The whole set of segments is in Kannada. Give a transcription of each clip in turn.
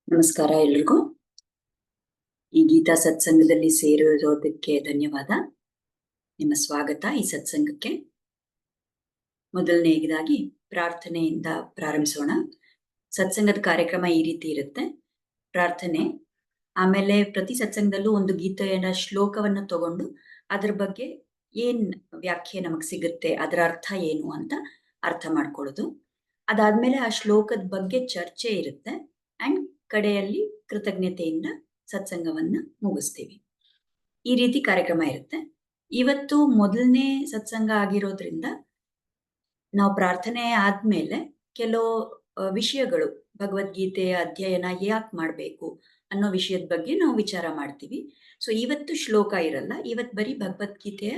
ನಮಸ್ಕಾರ ಎಲ್ರಿಗೂ. ಈ ಗೀತಾ ಸತ್ಸಂಗದಲ್ಲಿ ಸೇರಿರೋದಕ್ಕೆ ಧನ್ಯವಾದ. ನಿಮ್ಮ ಸ್ವಾಗತ ಈ ಸತ್ಸಂಗಕ್ಕೆ. ಮೊದಲನೇದಾಗಿ ಪ್ರಾರ್ಥನೆಯಿಂದ ಪ್ರಾರಂಭಿಸೋಣ. ಸತ್ಸಂಗದ ಕಾರ್ಯಕ್ರಮ ಈ ರೀತಿ ಇರುತ್ತೆ: ಪ್ರಾರ್ಥನೆ, ಆಮೇಲೆ ಪ್ರತಿ ಸತ್ಸಂಗದಲ್ಲೂ ಒಂದು ಗೀತೆಯ ಶ್ಲೋಕವನ್ನು ತಗೊಂಡು ಅದ್ರ ಬಗ್ಗೆ ಏನ್ ವ್ಯಾಖ್ಯೆ ನಮಗ್ ಸಿಗುತ್ತೆ, ಅದರ ಅರ್ಥ ಏನು ಅಂತ ಅರ್ಥ ಮಾಡ್ಕೊಳ್ಳೋದು. ಅದಾದ್ಮೇಲೆ ಆ ಶ್ಲೋಕದ ಬಗ್ಗೆ ಚರ್ಚೆ ಇರುತ್ತೆ ಅಂಡ್ ಕಡೆಯಲ್ಲಿ ಕೃತಜ್ಞತೆಯಿಂದ ಸತ್ಸಂಗವನ್ನ ಮುಗಿಸ್ತೀವಿ. ಈ ರೀತಿ ಕಾರ್ಯಕ್ರಮ ಇರುತ್ತೆ. ಇವತ್ತು ಮೊದಲನೇ ಸತ್ಸಂಗ ಆಗಿರೋದ್ರಿಂದ ನಾವು ಪ್ರಾರ್ಥನೆ ಆದ್ಮೇಲೆ ಕೆಲವು ವಿಷಯಗಳು, ಭಗವದ್ಗೀತೆಯ ಅಧ್ಯಯನ ಯಾಕೆ ಮಾಡ್ಬೇಕು ಅನ್ನೋ ವಿಷಯದ ಬಗ್ಗೆ ನಾವು ವಿಚಾರ ಮಾಡ್ತೀವಿ. ಸೊ ಇವತ್ತು ಶ್ಲೋಕ ಇರಲ್ಲ, ಇವತ್ತು ಬರೀ ಭಗವದ್ಗೀತೆಯ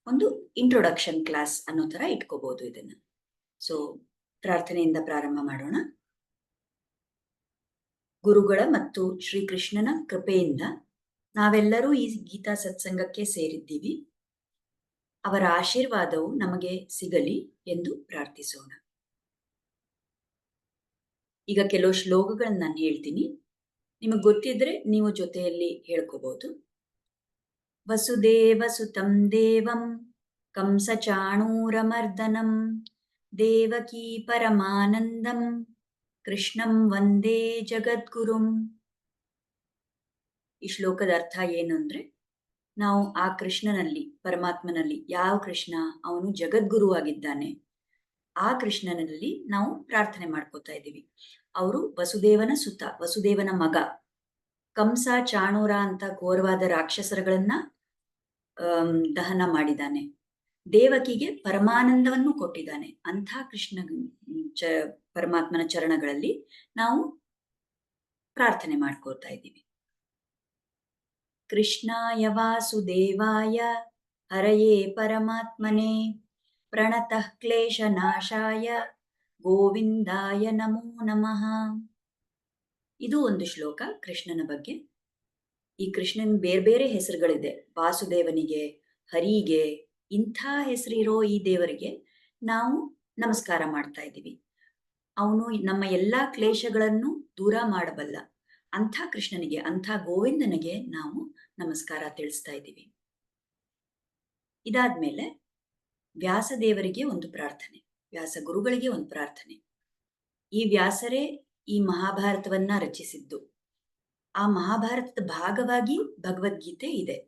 ಒಂದು ಇಂಟ್ರೊಡಕ್ಷನ್ ಕ್ಲಾಸ್ ಅನ್ನೋ ತರ ಇಟ್ಕೋಬಹುದು ಇದನ್ನ. ಸೊ ಪ್ರಾರ್ಥನೆಯಿಂದ ಪ್ರಾರಂಭ ಮಾಡೋಣ. ಗುರುಗಳ ಮತ್ತು ಶ್ರೀಕೃಷ್ಣನ ಕೃಪೆಯಿಂದ ನಾವೆಲ್ಲರೂ ಈ ಗೀತಾ ಸತ್ಸಂಗಕ್ಕೆ ಸೇರಿದ್ದೀವಿ. ಅವರ ಆಶೀರ್ವಾದವು ನಮಗೆ ಸಿಗಲಿ ಎಂದು ಪ್ರಾರ್ಥಿಸೋಣ. ಈಗ ಕೆಲವು ಶ್ಲೋಕಗಳನ್ನ ನಾನು ಹೇಳ್ತೀನಿ, ನಿಮಗೆ ಗೊತ್ತಿದ್ರೆ ನೀವು ಜೊತೆಯಲ್ಲಿ ಹೇಳ್ಕೋಬಹುದು. ವಸುದೇವ ಸುತಂ ದೇವಂ ಕಂಸ ಚಾಣೂರಮರ್ದನಂ ದೇವಕೀ ಪರಮಾನಂದಂ ಕೃಷ್ಣಂ ವಂದೇ ಜಗದ್ಗುರುಂ. ಈ ಶ್ಲೋಕದ ಅರ್ಥ ಏನು ಅಂದ್ರೆ, ನಾವು ಆ ಕೃಷ್ಣನಲ್ಲಿ, ಪರಮಾತ್ಮನಲ್ಲಿ, ಯಾವ ಕೃಷ್ಣ ಅವನು ಜಗದ್ಗುರು ಆಗಿದ್ದಾನೆ, ಆ ಕೃಷ್ಣನಲ್ಲಿ ನಾವು ಪ್ರಾರ್ಥನೆ ಮಾಡ್ಕೋತಾ ಇದ್ದೀವಿ. ಅವರು ವಸುದೇವನ ಸುತ, ವಸುದೇವನ ಮಗ. ಕಂಸ ಚಾಣೂರ ಅಂತ ಘೋರವಾದ ರಾಕ್ಷಸರುಗಳನ್ನ ದಹನ ಮಾಡಿದ್ದಾನೆ. ದೇವಕಿಗೆ ಪರಮಾನಂದವನ್ನು ಕೊಟ್ಟಿದ್ದಾನೆ. ಅಂಥ ಕೃಷ್ಣ ಪರಮಾತ್ಮನ ಚರಣಗಳಲ್ಲಿ ನಾವು ಪ್ರಾರ್ಥನೆ ಮಾಡ್ಕೋತಾ ಇದ್ದೀವಿ. ಕೃಷ್ಣಾಯ ವಾಸುದೇವಾಯ ಹರಯೇ ಪರಮಾತ್ಮನೇ ಪ್ರಣತಃ ಕ್ಲೇಶನಾಶಾಯ ಗೋವಿಂದಾಯ ನಮೋ ನಮಃ. ಇದು ಒಂದು ಶ್ಲೋಕ ಕೃಷ್ಣನ ಬಗ್ಗೆ. ಈ ಕೃಷ್ಣನ್ ಬೇರೆ ಬೇರೆ ಹೆಸರುಗಳಿದೆ. ವಾಸುದೇವನಿಗೆ, ಹರಿಗೆ, ಇಂಥ ಹೆಸರಿರೋ ಈ ದೇವರಿಗೆ ನಾವು ನಮಸ್ಕಾರ ಮಾಡ್ತಾ ಇದ್ದೀವಿ. ಅವನು ನಮ್ಮ ಎಲ್ಲಾ ಕ್ಲೇಶಗಳನ್ನು ದೂರ ಮಾಡಬಲ್ಲ ಅಂಥ ಕೃಷ್ಣನಿಗೆ, ಅಂಥ ಗೋವಿಂದನಿಗೆ ನಾವು ನಮಸ್ಕಾರ ತಿಳಿಸ್ತಾ ಇದ್ದೀವಿ. ಇದಾದ್ಮೇಲೆ ವ್ಯಾಸದೇವರಿಗೆ ಒಂದು ಪ್ರಾರ್ಥನೆ, ವ್ಯಾಸ ಗುರುಗಳಿಗೆ ಒಂದು ಪ್ರಾರ್ಥನೆ. ಈ ವ್ಯಾಸರೇ ಈ ಮಹಾಭಾರತವನ್ನ ರಚಿಸಿದ್ದು. ಆ ಮಹಾಭಾರತದ ಭಾಗವಾಗಿ ಭಗವದ್ಗೀತೆ ಇದೆ.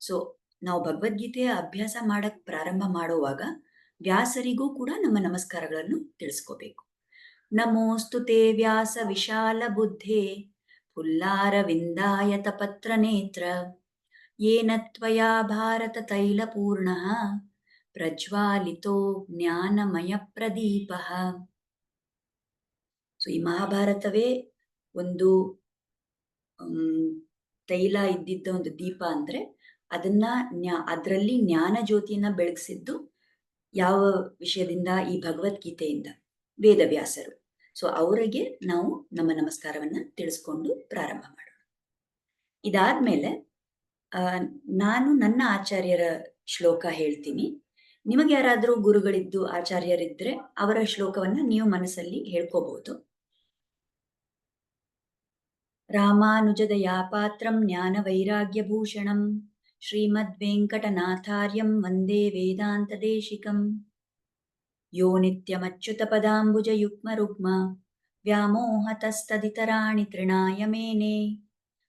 ಸೊ ನಾವು ಭಗವದ್ಗೀತೆಯ ಅಭ್ಯಾಸ ಮಾಡಕ್ ಪ್ರಾರಂಭ ಮಾಡುವಾಗ ವ್ಯಾಸರಿಗೂ ಕೂಡ ನಮ್ಮ ನಮಸ್ಕಾರಗಳನ್ನು ತಿಳಿಸ್ಕೋಬೇಕು. ನಮೋಸ್ತುತೆ ವ್ಯಾಸ ವಿಶಾಲ ಬುದ್ಧೇ ಪುಲ್ಲಾರವಿಂದಾಯತ ಪತ್ರ ನೇತ್ರ ಯೇನ ತ್ವಯಾ ಭಾರತ ತೈಲಪೂರ್ಣಃ ಪ್ರಜ್ವಾಲಿತೋ ಜ್ಞಾನಮಯ ಪ್ರದೀಪಃ. ಸೊ ಈ ಮಹಾಭಾರತವೇ ಒಂದು ತೈಲ ಇದ್ದಿದ್ದ ಒಂದು ದೀಪ ಅಂದ್ರೆ ಅದನ್ನ ಅದರಲ್ಲಿ ಜ್ಞಾನ ಜ್ಯೋತಿಯನ್ನ ಬೆಳಗಿಸಿದ್ದು ಯಾವ ವಿಷಯದಿಂದ? ಈ ಭಗವದ್ಗೀತೆಯಿಂದ, ವೇದವ್ಯಾಸರು. ಸೊ ಅವರಿಗೆ ನಾವು ನಮ್ಮ ನಮಸ್ಕಾರವನ್ನ ತಿಳಿಸ್ಕೊಂಡು ಪ್ರಾರಂಭ ಮಾಡೋಣ. ಇದಾದ್ಮೇಲೆ ನಾನು ನನ್ನ ಆಚಾರ್ಯರ ಶ್ಲೋಕ ಹೇಳ್ತೀನಿ. ನಿಮಗೆ ಯಾರಾದ್ರೂ ಗುರುಗಳಿದ್ದು ಆಚಾರ್ಯರಿದ್ರೆ ಅವರ ಶ್ಲೋಕವನ್ನ ನೀವು ಮನಸ್ಸಲ್ಲಿ ಹೇಳ್ಕೋಬಹುದು. ರಾಮಾನುಜದಯಾ ಪಾತ್ರಂ ಜ್ಞಾನ ವೈರಾಗ್ಯ ಭೂಷಣಂ ಶ್ರೀಮದ್ ವೆಂಕಟನಾಥಾರ್ಯಂ ವಂದೇ ವೇದಾಂತ ದೇಶಿಕಂ. ಯೋ ನಿತ್ಯಮಚ್ಯುತ ಪದಾಂಬುಜ ಯುಗ್ಮ ರುಗ್ಮ ವ್ಯಾಮೋಹತಸ್ತದಿತರಾಣಿ ತೃಣಾಯ ಮೇನೆ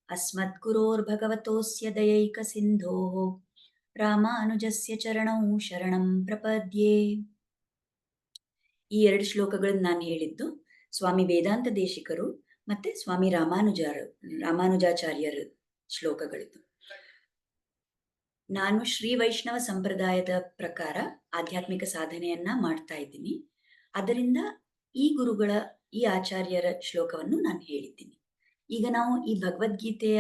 ಅಸ್ಮದ್ಗುರೋರ್ಭಗವತೋಸ್ಯ ದಯೈಕ ಸಿಂಧೋಃ ರಾಮಾನುಜಸ್ಯ ಚರಣೌ ಶರಣಂ ಪ್ರಪದ್ಯೆ. ಈ ಎರಡು ಶ್ಲೋಕಗಳನ್ನು ನಾನು ಹೇಳಿದ್ದು ಸ್ವಾಮಿ ವೇದಾಂತ ದೇಶಿಕರು ಮತ್ತೆ ಸ್ವಾಮಿ ರಾಮಾನುಜಾಚಾರ್ಯರ ಶ್ಲೋಕಗಳಿದ್ದು. ನಾನು ಶ್ರೀ ವೈಷ್ಣವ ಸಂಪ್ರದಾಯದ ಪ್ರಕಾರ ಆಧ್ಯಾತ್ಮಿಕ ಸಾಧನೆಯನ್ನ ಮಾಡ್ತಾ ಇದ್ದೀನಿ. ಅದರಿಂದ ಈ ಗುರುಗಳ, ಈ ಆಚಾರ್ಯರ ಶ್ಲೋಕವನ್ನು ನಾನು ಹೇಳಿದ್ದೀನಿ. ಈಗ ನಾವು ಈ ಭಗವದ್ಗೀತೆಯ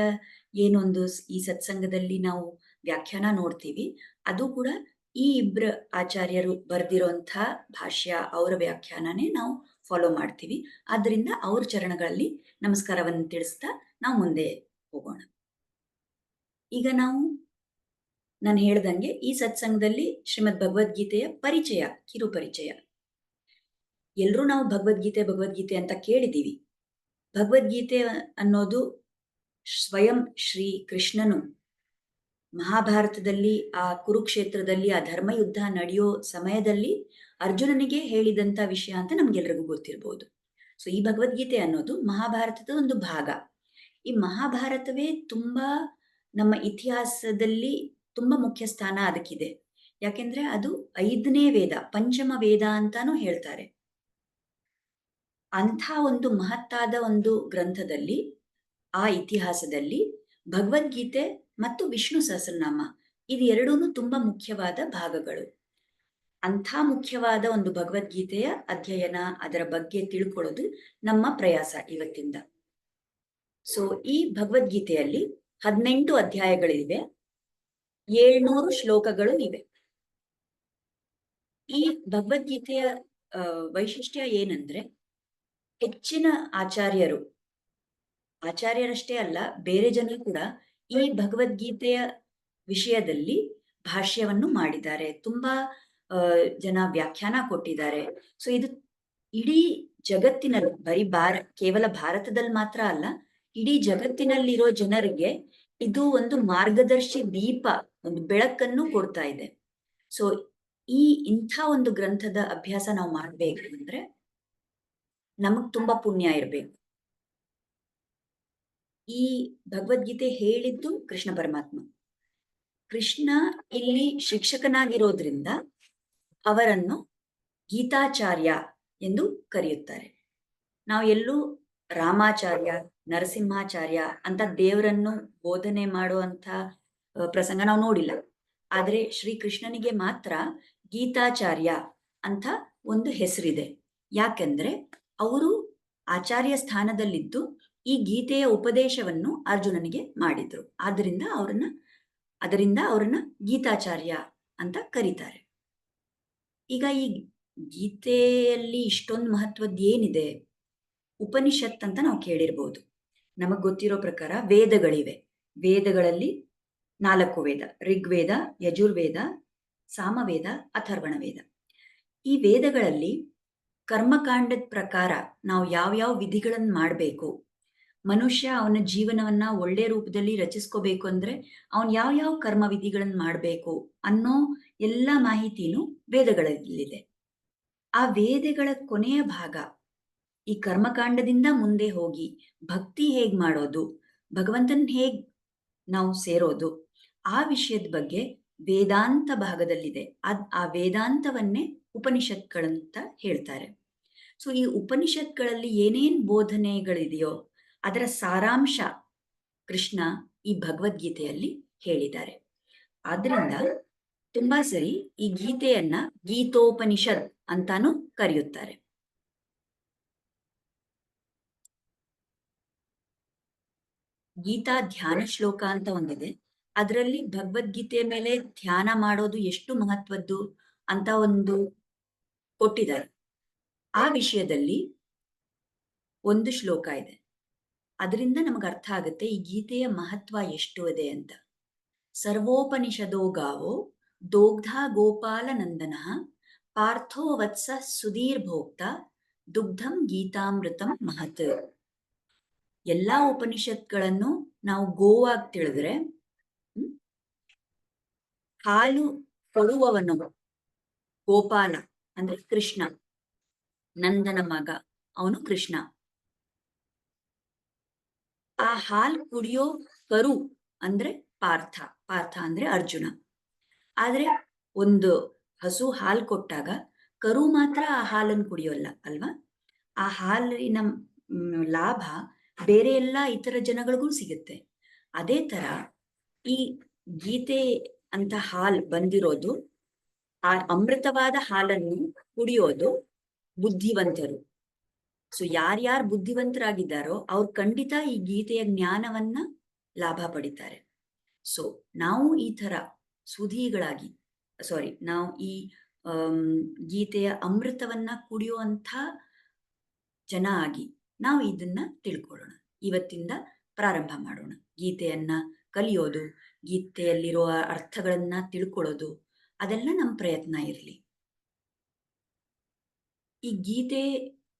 ಏನೊಂದು ಈ ಸತ್ಸಂಗದಲ್ಲಿ ನಾವು ವ್ಯಾಖ್ಯಾನ ನೋಡ್ತೀವಿ, ಅದು ಕೂಡ ಈ ಇಬ್ಬರ ಆಚಾರ್ಯರು ಬರೆದಿರೋಂಥ ಭಾಷ್ಯ, ಅವರ ವ್ಯಾಖ್ಯಾನನೇ ನಾವು ಫಾಲೋ ಮಾಡ್ತೀವಿ. ಆದ್ರಿಂದ ಅವ್ರ ಚರಣಗಳಲ್ಲಿ ನಮಸ್ಕಾರವನ್ನು ತಿಳಿಸ್ತಾ ನಾವು ಮುಂದೆ ಹೋಗೋಣ. ಈಗ ನಾನು ಹೇಳ್ದಂಗೆ ಈ ಸತ್ಸಂಗದಲ್ಲಿ ಶ್ರೀಮದ್ ಭಗವದ್ಗೀತೆಯ ಪರಿಚಯ, ಕಿರು ಪರಿಚಯ. ಎಲ್ರೂ ನಾವು ಭಗವದ್ಗೀತೆ ಅಂತ ಕೇಳಿದೀವಿ. ಭಗವದ್ಗೀತೆ ಅನ್ನೋದು ಸ್ವಯಂ ಶ್ರೀ ಕೃಷ್ಣನು ಮಹಾಭಾರತದಲ್ಲಿ ಆ ಕುರುಕ್ಷೇತ್ರದಲ್ಲಿ ಆ ಧರ್ಮಯುದ್ಧ ನಡೆಯೋ ಸಮಯದಲ್ಲಿ ಅರ್ಜುನನಿಗೆ ಹೇಳಿದಂತ ವಿಷಯ ಅಂತ ನಮ್ಗೆಲ್ರಿಗೂ ಗೊತ್ತಿರ್ಬೋದು. ಸೊ ಈ ಭಗವದ್ಗೀತೆ ಅನ್ನೋದು ಮಹಾಭಾರತದ ಒಂದು ಭಾಗ. ಈ ಮಹಾಭಾರತವೇ ತುಂಬಾ ನಮ್ಮ ಇತಿಹಾಸದಲ್ಲಿ ತುಂಬಾ ಮುಖ್ಯ ಸ್ಥಾನ ಅದಕ್ಕಿದೆ. ಯಾಕೆಂದ್ರೆ ಅದು 5ನೇ ವೇದ, ಪಂಚಮ ವೇದ ಅಂತಾನೂ ಹೇಳ್ತಾರೆ. ಅಂಥ ಒಂದು ಮಹತ್ತಾದ ಒಂದು ಗ್ರಂಥದಲ್ಲಿ, ಆ ಇತಿಹಾಸದಲ್ಲಿ ಭಗವದ್ಗೀತೆ ಮತ್ತು ವಿಷ್ಣು ಸಹಸ್ರನಾಮ ಇದು ಎರಡೂನು ತುಂಬಾ ಮುಖ್ಯವಾದ ಭಾಗಗಳು. ಅಂಥ ಮುಖ್ಯವಾದ ಒಂದು ಭಗವದ್ಗೀತೆಯ ಅಧ್ಯಯನ, ಅದರ ಬಗ್ಗೆ ತಿಳ್ಕೊಳ್ಳೋದು ನಮ್ಮ ಪ್ರಯಾಸ ಇವತ್ತಿಂದ. ಸೊ ಈ ಭಗವದ್ಗೀತೆಯಲ್ಲಿ 18 ಅಧ್ಯಾಯಗಳಿವೆ, 700 ಶ್ಲೋಕಗಳು ಇವೆ. ಈ ಭಗವದ್ಗೀತೆಯ ವೈಶಿಷ್ಟ್ಯ ಏನಂದ್ರೆ, ಹೆಚ್ಚಿನ ಆಚಾರ್ಯರಷ್ಟೇ ಅಲ್ಲ, ಬೇರೆ ಜನರು ಕೂಡ ಈ ಭಗವದ್ಗೀತೆಯ ವಿಷಯದಲ್ಲಿ ಭಾಷ್ಯವನ್ನು ಮಾಡಿದ್ದಾರೆ. ತುಂಬಾ ಜನ ವ್ಯಾಖ್ಯಾನ ಕೊಟ್ಟಿದ್ದಾರೆ. ಸೊ ಇದು ಇಡೀ ಜಗತ್ತಿನಲ್ಲಿ, ಕೇವಲ ಭಾರತದಲ್ಲಿ ಮಾತ್ರ ಅಲ್ಲ, ಇಡೀ ಜಗತ್ತಿನಲ್ಲಿರೋ ಜನರಿಗೆ ಇದು ಒಂದು ಮಾರ್ಗದರ್ಶಿ ದೀಪ, ಒಂದು ಬೆಳಕನ್ನು ಕೊಡ್ತಾ ಇದೆ. ಸೊ ಇಂಥ ಒಂದು ಗ್ರಂಥದ ಅಭ್ಯಾಸ ನಾವು ಮಾಡ್ಬೇಕು ಅಂದ್ರೆ ನಮಗ್ ತುಂಬಾ ಪುಣ್ಯ ಇರ್ಬೇಕು. ಈ ಭಗವದ್ಗೀತೆ ಹೇಳಿದ್ದು ಕೃಷ್ಣ ಪರಮಾತ್ಮ. ಕೃಷ್ಣ ಇಲ್ಲಿ ಶಿಕ್ಷಕನಾಗಿರೋದ್ರಿಂದ ಅವರನ್ನು ಗೀತಾಚಾರ್ಯ ಎಂದು ಕರೆಯುತ್ತಾರೆ. ನಾವು ಎಲ್ಲೂ ರಾಮಾಚಾರ್ಯ, ನರಸಿಂಹಾಚಾರ್ಯ ಅಂತ ದೇವರನ್ನು ಬೋಧನೆ ಮಾಡುವಂತ ಪ್ರಸಂಗ ನಾವು ನೋಡಿಲ್ಲ. ಆದ್ರೆ ಶ್ರೀಕೃಷ್ಣನಿಗೆ ಮಾತ್ರ ಗೀತಾಚಾರ್ಯ ಅಂತ ಒಂದು ಹೆಸರಿದೆ. ಯಾಕೆಂದ್ರೆ ಅವರು ಆಚಾರ್ಯ ಸ್ಥಾನದಲ್ಲಿದ್ದು ಈ ಗೀತೆಯ ಉಪದೇಶವನ್ನು ಅರ್ಜುನನಿಗೆ ಮಾಡಿದ್ರು. ಅದರಿಂದ ಅವರನ್ನ ಗೀತಾಚಾರ್ಯ ಅಂತ ಕರೀತಾರೆ. ಈಗ ಈ ಗೀತೆಯಲ್ಲಿ ಇಷ್ಟೊಂದು ಮಹತ್ವದ್ದು ಏನಿದೆ? ಉಪನಿಷತ್ ಅಂತ ನಾವು ಕೇಳಿರ್ಬೋದು. ನಮಗ್ ಗೊತ್ತಿರೋ ಪ್ರಕಾರ ವೇದಗಳಿವೆ. ವೇದಗಳಲ್ಲಿ 4 ವೇದ: ಋಗ್ವೇದ, ಯಜುರ್ವೇದ, ಸಾಮವೇದ, ಅಥರ್ವಣ ವೇದ. ಈ ವೇದಗಳಲ್ಲಿ ಕರ್ಮಕಾಂಡದ ಪ್ರಕಾರ ನಾವು ಯಾವ್ಯಾವ ವಿಧಿಗಳನ್ನು ಮಾಡಬೇಕು, ಮನುಷ್ಯ ಅವನ ಜೀವನವನ್ನ ಒಳ್ಳೆ ರೂಪದಲ್ಲಿ ರಚಿಸ್ಕೋಬೇಕು ಅಂದ್ರೆ ಅವನ್ ಯಾವ ಕರ್ಮ ವಿಧಿಗಳನ್ನ ಮಾಡ್ಬೇಕು ಅನ್ನೋ ಎಲ್ಲ ಮಾಹಿತಿನೂ ವೇದಗಳಲ್ಲಿದೆ. ಆ ವೇದಗಳ ಕೊನೆಯ ಭಾಗ ಈ ಕರ್ಮಕಾಂಡದಿಂದ ಮುಂದೆ ಹೋಗಿ ಭಕ್ತಿ ಹೇಗ್ ಮಾಡೋದು, ಭಗವಂತನ್ ಹೇಗ್ ನಾವು ಸೇರೋದು, ಆ ವಿಷಯದ ಬಗ್ಗೆ ವೇದಾಂತ ಭಾಗದಲ್ಲಿದೆ. ಆ ವೇದಾಂತವನ್ನೇ ಉಪನಿಷತ್ಗಳಂತ ಹೇಳ್ತಾರೆ. ಸೊ ಈ ಉಪನಿಷತ್ಗಳಲ್ಲಿ ಏನೇನ್ ಬೋಧನೆಗಳಿದೆಯೋ ಅದರ ಸಾರಾಂಶ ಕೃಷ್ಣ ಈ ಭಗವದ್ಗೀತೆಯಲ್ಲಿ ಹೇಳಿದ್ದಾರೆ. ಆದ್ರಿಂದ ತುಂಬಾ ಸರಿ ಈ ಗೀತೆಯನ್ನ ಗೀತೋಪನಿಷತ್ ಅಂತಾನು ಕರೆಯುತ್ತಾರೆ. ಗೀತಾ ಧ್ಯಾನ ಶ್ಲೋಕ ಅಂತ ಒಂದಿದೆ. ಅದರಲ್ಲಿ ಭಗವದ್ಗೀತೆಯ ಮೇಲೆ ಧ್ಯಾನ ಮಾಡೋದು ಎಷ್ಟು ಮಹತ್ವದ್ದು ಅಂತ ಒಂದು ಕೊಟ್ಟಿದ್ದಾರೆ. ಆ ವಿಷಯದಲ್ಲಿ ಒಂದು ಶ್ಲೋಕ ಇದೆ. ಅದರಿಂದ ನಮಗೆ ಅರ್ಥ ಆಗುತ್ತೆ ಈ ಗೀತೆಯ ಮಹತ್ವ ಎಷ್ಟು ಇದೆ ಅಂತ. ಸರ್ವೋಪನಿಷದೋ ಗಾವೋ ದೋಗ್ಧ ಗೋಪಾಲ ನಂದನ ಪಾರ್ಥೋ ವತ್ಸ ಸುಧೀರ್ ಭೋಕ್ತ ದುಗ್ಧಂ ಗೀತಾಮೃತಂ ಮಹತ್. ಎಲ್ಲಾ ಉಪನಿಷತ್ಗಳನ್ನು ನಾವು ಗೋವಾಗಿ ತಿಳಿದ್ರೆ ಹಾಲು ಕೊಡುವವನು ಗೋಪಾಲ ಅಂದ್ರೆ ಕೃಷ್ಣ, ನಂದನ ಮಗ, ಅವನು ಕೃಷ್ಣ. ಆ ಹಾಲು ಕುಡಿಯೋ ಕರು ಅಂದ್ರೆ ಪಾರ್ಥ ಅಂದ್ರೆ ಅರ್ಜುನ. ಆದ್ರೆ ಒಂದು ಹಸು ಹಾಲು ಕೊಟ್ಟಾಗ ಕರು ಮಾತ್ರ ಆ ಹಾಲನ್ನು ಕುಡಿಯೋಲ್ಲ ಅಲ್ವಾ? ಆ ಹಾಲಿನ ಲಾಭ ಬೇರೆ ಎಲ್ಲ ಇತರ ಜನಗಳಿಗೂ ಸಿಗುತ್ತೆ. ಅದೇ ತರ ಈ ಗೀತೆ ಅಂತ ಹಾಲು ಬಂದಿರೋದು, ಆ ಅಮೃತವಾದ ಹಾಲನ್ನು ಕುಡಿಯೋದು ಬುದ್ಧಿವಂತರು. ಸೊ ಯಾರ್ಯಾರು ಬುದ್ಧಿವಂತರಾಗಿದ್ದಾರೋ ಅವ್ರು ಖಂಡಿತ ಈ ಗೀತೆಯ ಜ್ಞಾನವನ್ನ ಲಾಭ ಪಡಿತಾರೆ. ಸೊ ನಾವು ಈ ತರ ನಾವು ಈ ಗೀತೆಯ ಅಮೃತವನ್ನ ಕುಡಿಯುವಂಥ ಜನ ಆಗಿ ನಾವು ಇದನ್ನ ತಿಳ್ಕೊಳ್ಳೋಣ. ಇವತ್ತಿಂದ ಪ್ರಾರಂಭ ಮಾಡೋಣ. ಗೀತೆಯನ್ನ ಕಲಿಯೋದು, ಗೀತೆಯಲ್ಲಿರುವ ಅರ್ಥಗಳನ್ನ ತಿಳ್ಕೊಳ್ಳೋದು, ಅದೆಲ್ಲ ನಮ್ಮ ಪ್ರಯತ್ನ ಇರಲಿ. ಈ ಗೀತೆ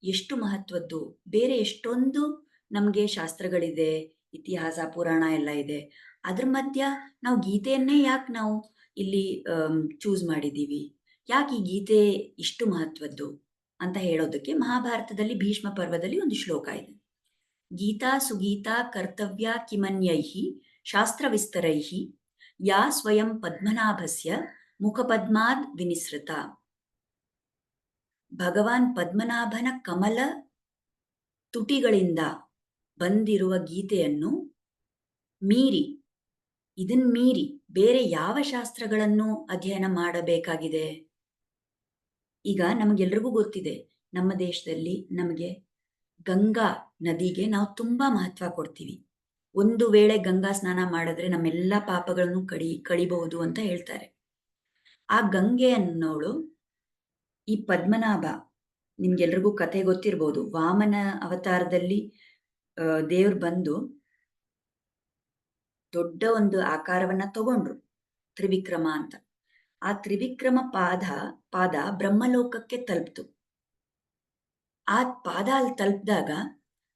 ಎಷ್ಟು ಮಹತ್ವದ್ದು, ಬೇರೆ ಎಷ್ಟೊಂದು ನಮಗೆ ಶಾಸ್ತ್ರಗಳಿದೆ, ಇತಿಹಾಸ, ಪುರಾಣ ಎಲ್ಲ ಇದೆ. ಅದ್ರ ಮಧ್ಯ ನಾವು ಗೀತೆಯನ್ನೇ ಯಾಕೆ ನಾವು ಇಲ್ಲಿ ಚೂಸ್ ಮಾಡಿದ್ದೀವಿ? ಯಾಕೆ ಈ ಗೀತೆ ಇಷ್ಟು ಮಹತ್ವದ್ದು ಅಂತ ಹೇಳೋದಕ್ಕೆ ಮಹಾಭಾರತದಲ್ಲಿ ಭೀಷ್ಮ ಪರ್ವದಲ್ಲಿ ಒಂದು ಶ್ಲೋಕ ಇದೆ. ಗೀತಾ ಸುಗೀತಾ ಕರ್ತವ್ಯ ಕಿಮನ್ಯೈಃ ಶಾಸ್ತ್ರವಿಸ್ತರೈಃ ಯಾ ಸ್ವಯಂ ಪದ್ಮನಾಭಸ್ಯ ಮುಖಪದ್ಮಾದ್ ವಿನಿಸೃತ. ಭಗವಾನ್ ಪದ್ಮನಾಭನ ಕಮಲ ತುಟಿಗಳಿಂದ ಬಂದಿರುವ ಗೀತೆಯನ್ನು ಮೀರಿ ಬೇರೆ ಯಾವ ಶಾಸ್ತ್ರಗಳನ್ನು ಅಧ್ಯಯನ ಮಾಡಬೇಕಾಗಿದೆ? ಈಗ ನಮಗೆಲ್ರಿಗೂ ಗೊತ್ತಿದೆ, ನಮ್ಮ ದೇಶದಲ್ಲಿ ನಮಗೆ ಗಂಗಾ ನದಿಗೆ ನಾವು ತುಂಬಾ ಮಹತ್ವ ಕೊಡ್ತೀವಿ. ಒಂದು ವೇಳೆ ಗಂಗಾ ಸ್ನಾನ ಮಾಡಿದ್ರೆ ನಮ್ಮೆಲ್ಲ ಪಾಪಗಳನ್ನು ಕಳಿಬಹುದು ಅಂತ ಹೇಳ್ತಾರೆ. ಆ ಗಂಗೆ ಅನ್ನೋಳು ಈ ಪದ್ಮನಾಭ, ನಿಮ್ಗೆಲ್ರಿಗೂ ಕಥೆ ಗೊತ್ತಿರ್ಬೋದು. ವಾಮನ ಅವತಾರದಲ್ಲಿ ದೇವ್ರು ಬಂದು ದೊಡ್ಡ ಒಂದು ಆಕಾರವನ್ನ ತಗೊಂಡ್ರು, ತ್ರಿವಿಕ್ರಮ ಅಂತ. ಆ ತ್ರಿವಿಕ್ರಮ ಪಾದ ಬ್ರಹ್ಮಲೋಕಕ್ಕೆ ತಲುಪ್ತು. ಆ ಪಾದ ಅಲ್ಲಿ ತಲುಪಿದಾಗ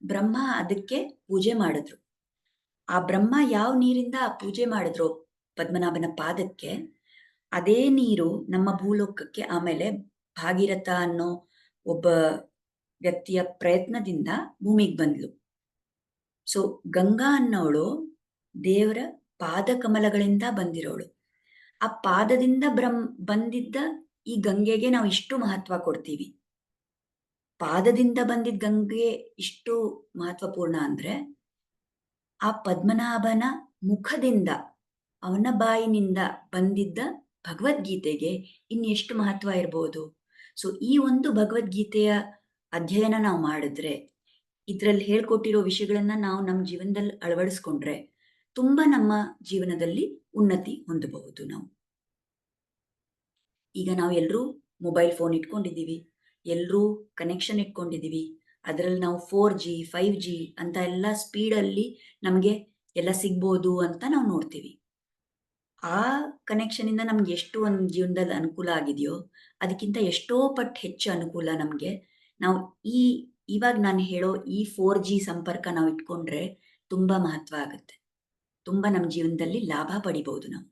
ಬ್ರಹ್ಮ ಅದಕ್ಕೆ ಪೂಜೆ ಮಾಡಿದ್ರು. ಆ ಬ್ರಹ್ಮ ಯಾವ ನೀರಿಂದ ಪೂಜೆ ಮಾಡಿದ್ರು ಪದ್ಮನಾಭನ ಪಾದಕ್ಕೆ, ಅದೇ ನೀರು ನಮ್ಮ ಭೂಲೋಕಕ್ಕೆ ಆಮೇಲೆ ಭಾಗೀರಥ ಅನ್ನೋ ಒಬ್ಬ ವ್ಯಕ್ತಿಯ ಪ್ರಯತ್ನದಿಂದ ಭೂಮಿಗೆ ಬಂದ್ಲು. ಸೊ ಗಂಗಾ ಅನ್ನೋಳು ದೇವರ ಪಾದ ಕಮಲಗಳಿಂದ ಬಂದಿರೋಳು. ಆ ಪಾದದಿಂದ ಬಂದಿದ್ದ ಈ ಗಂಗೆಗೆ ನಾವು ಇಷ್ಟು ಮಹತ್ವ ಕೊಡ್ತೀವಿ. ಪಾದದಿಂದ ಬಂದಿದ್ದ ಗಂಗೆ ಇಷ್ಟು ಮಹತ್ವಪೂರ್ಣ ಅಂದ್ರೆ, ಆ ಪದ್ಮನಾಭನ ಮುಖದಿಂದ, ಅವನ ಬಾಯಿನಿಂದ ಬಂದಿದ್ದ ಭಗವದ್ಗೀತೆಗೆ ಇನ್ನೆಷ್ಟು ಮಹತ್ವ ಇರ್ಬೋದು. ಸೊ ಈ ಒಂದು ಭಗವದ್ಗೀತೆಯ ಅಧ್ಯಯನ ನಾವು ಮಾಡಿದ್ರೆ, ಇದ್ರಲ್ಲಿ ಹೇಳ್ಕೊಟ್ಟಿರೋ ವಿಷಯಗಳನ್ನ ನಾವು ನಮ್ಮ ಜೀವನದಲ್ಲಿ ಅಳವಡಿಸ್ಕೊಂಡ್ರೆ ತುಂಬಾ ನಮ್ಮ ಜೀವನದಲ್ಲಿ ಉನ್ನತಿ ಹೊಂದಬಹುದು ನಾವು. ಈಗ ನಾವು ಎಲ್ಲರೂ ಮೊಬೈಲ್ ಫೋನ್ ಇಟ್ಕೊಂಡಿದ್ದೀವಿ, ಎಲ್ಲರೂ ಕನೆಕ್ಷನ್ ಇಟ್ಕೊಂಡಿದ್ದೀವಿ. ಅದರಲ್ಲಿ ನಾವು 4G 5G ಅಂತ ಎಲ್ಲ ಸ್ಪೀಡಲ್ಲಿ ನಮಗೆ ಎಲ್ಲ ಸಿಗ್ಬೋದು ಅಂತ ನಾವು ನೋಡ್ತೀವಿ. ಆ ಕನೆಕ್ಷನ್ ಇಂದ ನಮ್ಗೆ ಎಷ್ಟು ಒಂದು ಜೀವನದಲ್ಲಿ ಅನುಕೂಲ ಆಗಿದೆಯೋ ಅದಕ್ಕಿಂತ ಎಷ್ಟೋ ಪಟ್ಟು ಹೆಚ್ಚು ಅನುಕೂಲ ನಮಗೆ ನಾವು ಇವಾಗ ನಾನು ಹೇಳೋ ಈ 4G ಸಂಪರ್ಕ ನಾವು ಇಟ್ಕೊಂಡ್ರೆ ತುಂಬಾ ಮಹತ್ವ ಆಗುತ್ತೆ. ತುಂಬಾ ನಮ್ಮ ಜೀವನದಲ್ಲಿ ಲಾಭ ಪಡಿಬಹುದು ನಾವು.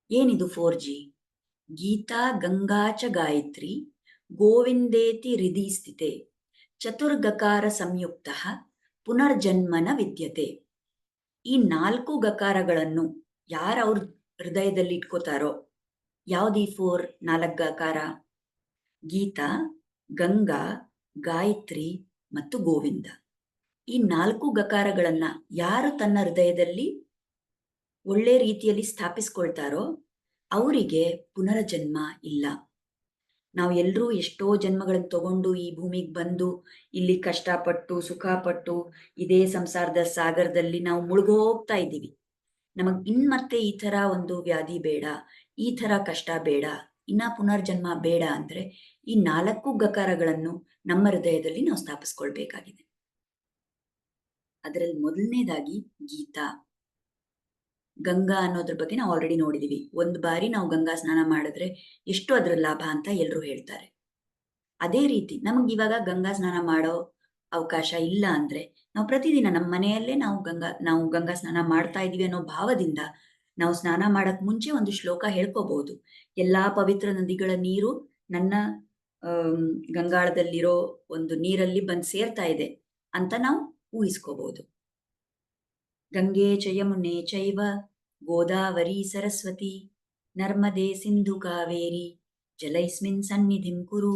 ಏನಿದು 4G? ಗೀತಾ ಗಂಗಾಚ ಗಾಯತ್ರಿ ಗೋವಿಂದೇತಿ ಹೃದಯ ಸ್ಥಿತೆ ಚತುರ್ಗಕಾರ ಸಂಯುಕ್ತ ಪುನರ್ಜನ್ಮನ ವಿದ್ಯತೆ. ಈ 4 ಗಕಾರಗಳನ್ನು ಯಾರು ಅವ್ರ ಹೃದಯದಲ್ಲಿ ಇಟ್ಕೋತಾರೋ, ಯಾವ್ದು ಈ 4 ಗಕಾರ? ಗೀತಾ, ಗಂಗಾ, ಗಾಯತ್ರಿ ಮತ್ತು ಗೋವಿಂದ. ಈ 4 ಗಕಾರಗಳನ್ನ ಯಾರು ತನ್ನ ಹೃದಯದಲ್ಲಿ ಒಳ್ಳೆ ರೀತಿಯಲ್ಲಿ ಸ್ಥಾಪಿಸ್ಕೊಳ್ತಾರೋ ಅವರಿಗೆ ಪುನರ್ಜನ್ಮ ಇಲ್ಲ. ನಾವು ಎಲ್ಲರೂ ಎಷ್ಟೋ ಜನ್ಮಗಳನ್ನು ತಗೊಂಡು ಈ ಭೂಮಿಗೆ ಬಂದು ಇಲ್ಲಿ ಕಷ್ಟಪಟ್ಟು ಸುಖಪಟ್ಟು ಇದೇ ಸಂಸಾರದ ಸಾಗರದಲ್ಲಿ ನಾವು ಮುಳುಗೋಗ್ತಾ ಇದ್ದೀವಿ. ನಮಗ್ ಮತ್ತೆ ಈ ತರ ಒಂದು ವ್ಯಾಧಿ ಬೇಡ, ಈ ತರ ಕಷ್ಟ ಬೇಡ, ಇನ್ನ ಪುನರ್ಜನ್ಮ ಬೇಡ ಅಂದ್ರೆ ಈ 4 ಗಕಾರಗಳನ್ನು ನಮ್ಮ ಹೃದಯದಲ್ಲಿ ನಾವು ಸ್ಥಾಪಿಸ್ಕೊಳ್ಬೇಕಾಗಿದೆ. ಅದರಲ್ಲಿ ಮೊದಲನೇದಾಗಿ ಗೀತಾ. ಗಂಗಾ ಅನ್ನೋದ್ರ ಬಗ್ಗೆ ನಾವು ಆಲ್ರೆಡಿ ನೋಡಿದೀವಿ. ಒಂದು ಬಾರಿ ನಾವು ಗಂಗಾ ಸ್ನಾನ ಮಾಡಿದ್ರೆ ಎಷ್ಟು ಅದರ ಲಾಭ ಅಂತ ಎಲ್ಲರೂ ಹೇಳ್ತಾರೆ. ಅದೇ ರೀತಿ ನಮ್ಗೆ ಇವಾಗ ಗಂಗಾ ಸ್ನಾನ ಮಾಡೋ ಅವಕಾಶ ಇಲ್ಲ ಅಂದ್ರೆ ನಾವು ಪ್ರತಿದಿನ ನಮ್ಮ ಮನೆಯಲ್ಲೇ ನಾವು ಗಂಗಾ ಸ್ನಾನ ಮಾಡ್ತಾ ಇದೀವಿ ಅನ್ನೋ ಭಾವದಿಂದ ನಾವು ಸ್ನಾನ ಮಾಡಕ್ ಮುಂಚೆ ಒಂದು ಶ್ಲೋಕ ಹೇಳ್ಕೋಬಹುದು. ಎಲ್ಲಾ ಪವಿತ್ರ ನದಿಗಳ ನೀರು ನನ್ನ ಗಂಗಾಳದಲ್ಲಿರೋ ಒಂದು ನೀರಲ್ಲಿ ಬಂದು ಸೇರ್ತಾ ಇದೆ ಅಂತ ನಾವು ಊಹಿಸ್ಕೋಬಹುದು. ಗಂಗೆ ಚ ಯಮುನೆ ಚೈವ ಗೋದಾವರಿ ಸರಸ್ವತಿ ನರ್ಮದೆ ಸಿಂಧು ಕಾವೇರಿ ಜಲೈಸ್ಮಿನ್ ಸನ್ನಿಧಿಂ ಕುರು.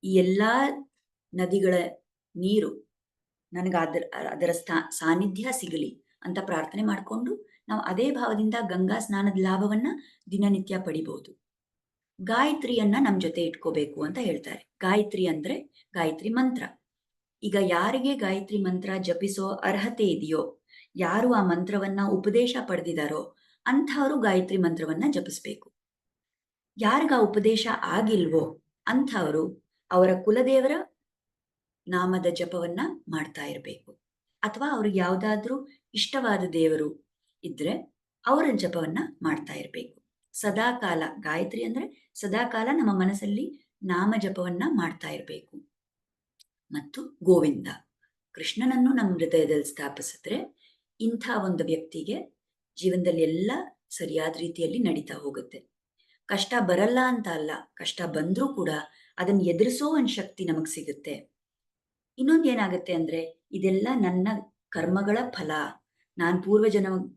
ಈ ಎಲ್ಲಾ ನದಿಗಳ ನೀರು ನನಗೆ ಅದರ ಸಾನ್ನಿಧ್ಯ ಸಿಗಲಿ ಅಂತ ಪ್ರಾರ್ಥನೆ ಮಾಡಿಕೊಂಡು ನಾವು ಅದೇ ಭಾವದಿಂದ ಗಂಗಾ ಸ್ನಾನದ ಲಾಭವನ್ನ ದಿನನಿತ್ಯ ಪಡಿಬಹುದು. ಗಾಯತ್ರಿಯನ್ನ ನಮ್ಮ ಜೊತೆ ಇಟ್ಕೋಬೇಕು ಅಂತ ಹೇಳ್ತಾರೆ. ಗಾಯತ್ರಿ ಅಂದ್ರೆ ಗಾಯತ್ರಿ ಮಂತ್ರ. ಈಗ ಯಾರಿಗೆ ಗಾಯತ್ರಿ ಮಂತ್ರ ಜಪಿಸೋ ಅರ್ಹತೆ ಇದೆಯೋ, ಯಾರು ಆ ಮಂತ್ರವನ್ನ ಉಪದೇಶ ಪಡೆದಿದ್ದಾರೋ ಅಂಥವರು ಗಾಯತ್ರಿ ಮಂತ್ರವನ್ನ ಜಪಿಸ್ಬೇಕು. ಯಾರಿಗ ಉಪದೇಶ ಆಗಿಲ್ವೋ ಅಂಥವರು ಅವರ ಕುಲದೇವರ ನಾಮದ ಜಪವನ್ನ ಮಾಡ್ತಾ ಇರಬೇಕು. ಅಥವಾ ಅವ್ರಿಗೆ ಯಾವ್ದಾದ್ರೂ ಇಷ್ಟವಾದ ದೇವರು ಇದ್ರೆ ಅವರ ಜಪವನ್ನ ಮಾಡ್ತಾ ಇರಬೇಕು. ಸದಾಕಾಲ ಗಾಯತ್ರಿ ಅಂದ್ರೆ ಸದಾಕಾಲ ನಮ್ಮ ಮನಸ್ಸಲ್ಲಿ ನಾಮ ಜಪವನ್ನ ಮಾಡ್ತಾ ಇರಬೇಕು. ಮತ್ತು ಗೋವಿಂದ, ಕೃಷ್ಣನನ್ನು ನಮ್ಮ ಹೃದಯದಲ್ಲಿ ಸ್ಥಾಪಿಸಿದ್ರೆ ಇಂಥ ಒಂದು ವ್ಯಕ್ತಿಗೆ ಜೀವನದಲ್ಲಿ ಎಲ್ಲ ಸರಿಯಾದ ರೀತಿಯಲ್ಲಿ ನಡೀತಾ ಹೋಗುತ್ತೆ. ಕಷ್ಟ ಬರಲ್ಲ ಅಂತ ಅಲ್ಲ, ಕಷ್ಟ ಬಂದ್ರೂ ಕೂಡ ಅದನ್ನ ಎದುರಿಸೋ ಒಂದ್ ಶಕ್ತಿ ನಮಗ್ ಸಿಗುತ್ತೆ. ಇನ್ನೊಂದೇನಾಗುತ್ತೆ ಅಂದ್ರೆ, ಇದೆಲ್ಲ ನನ್ನ ಕರ್ಮಗಳ ಫಲ. ನಾನ್ ಪೂರ್ವ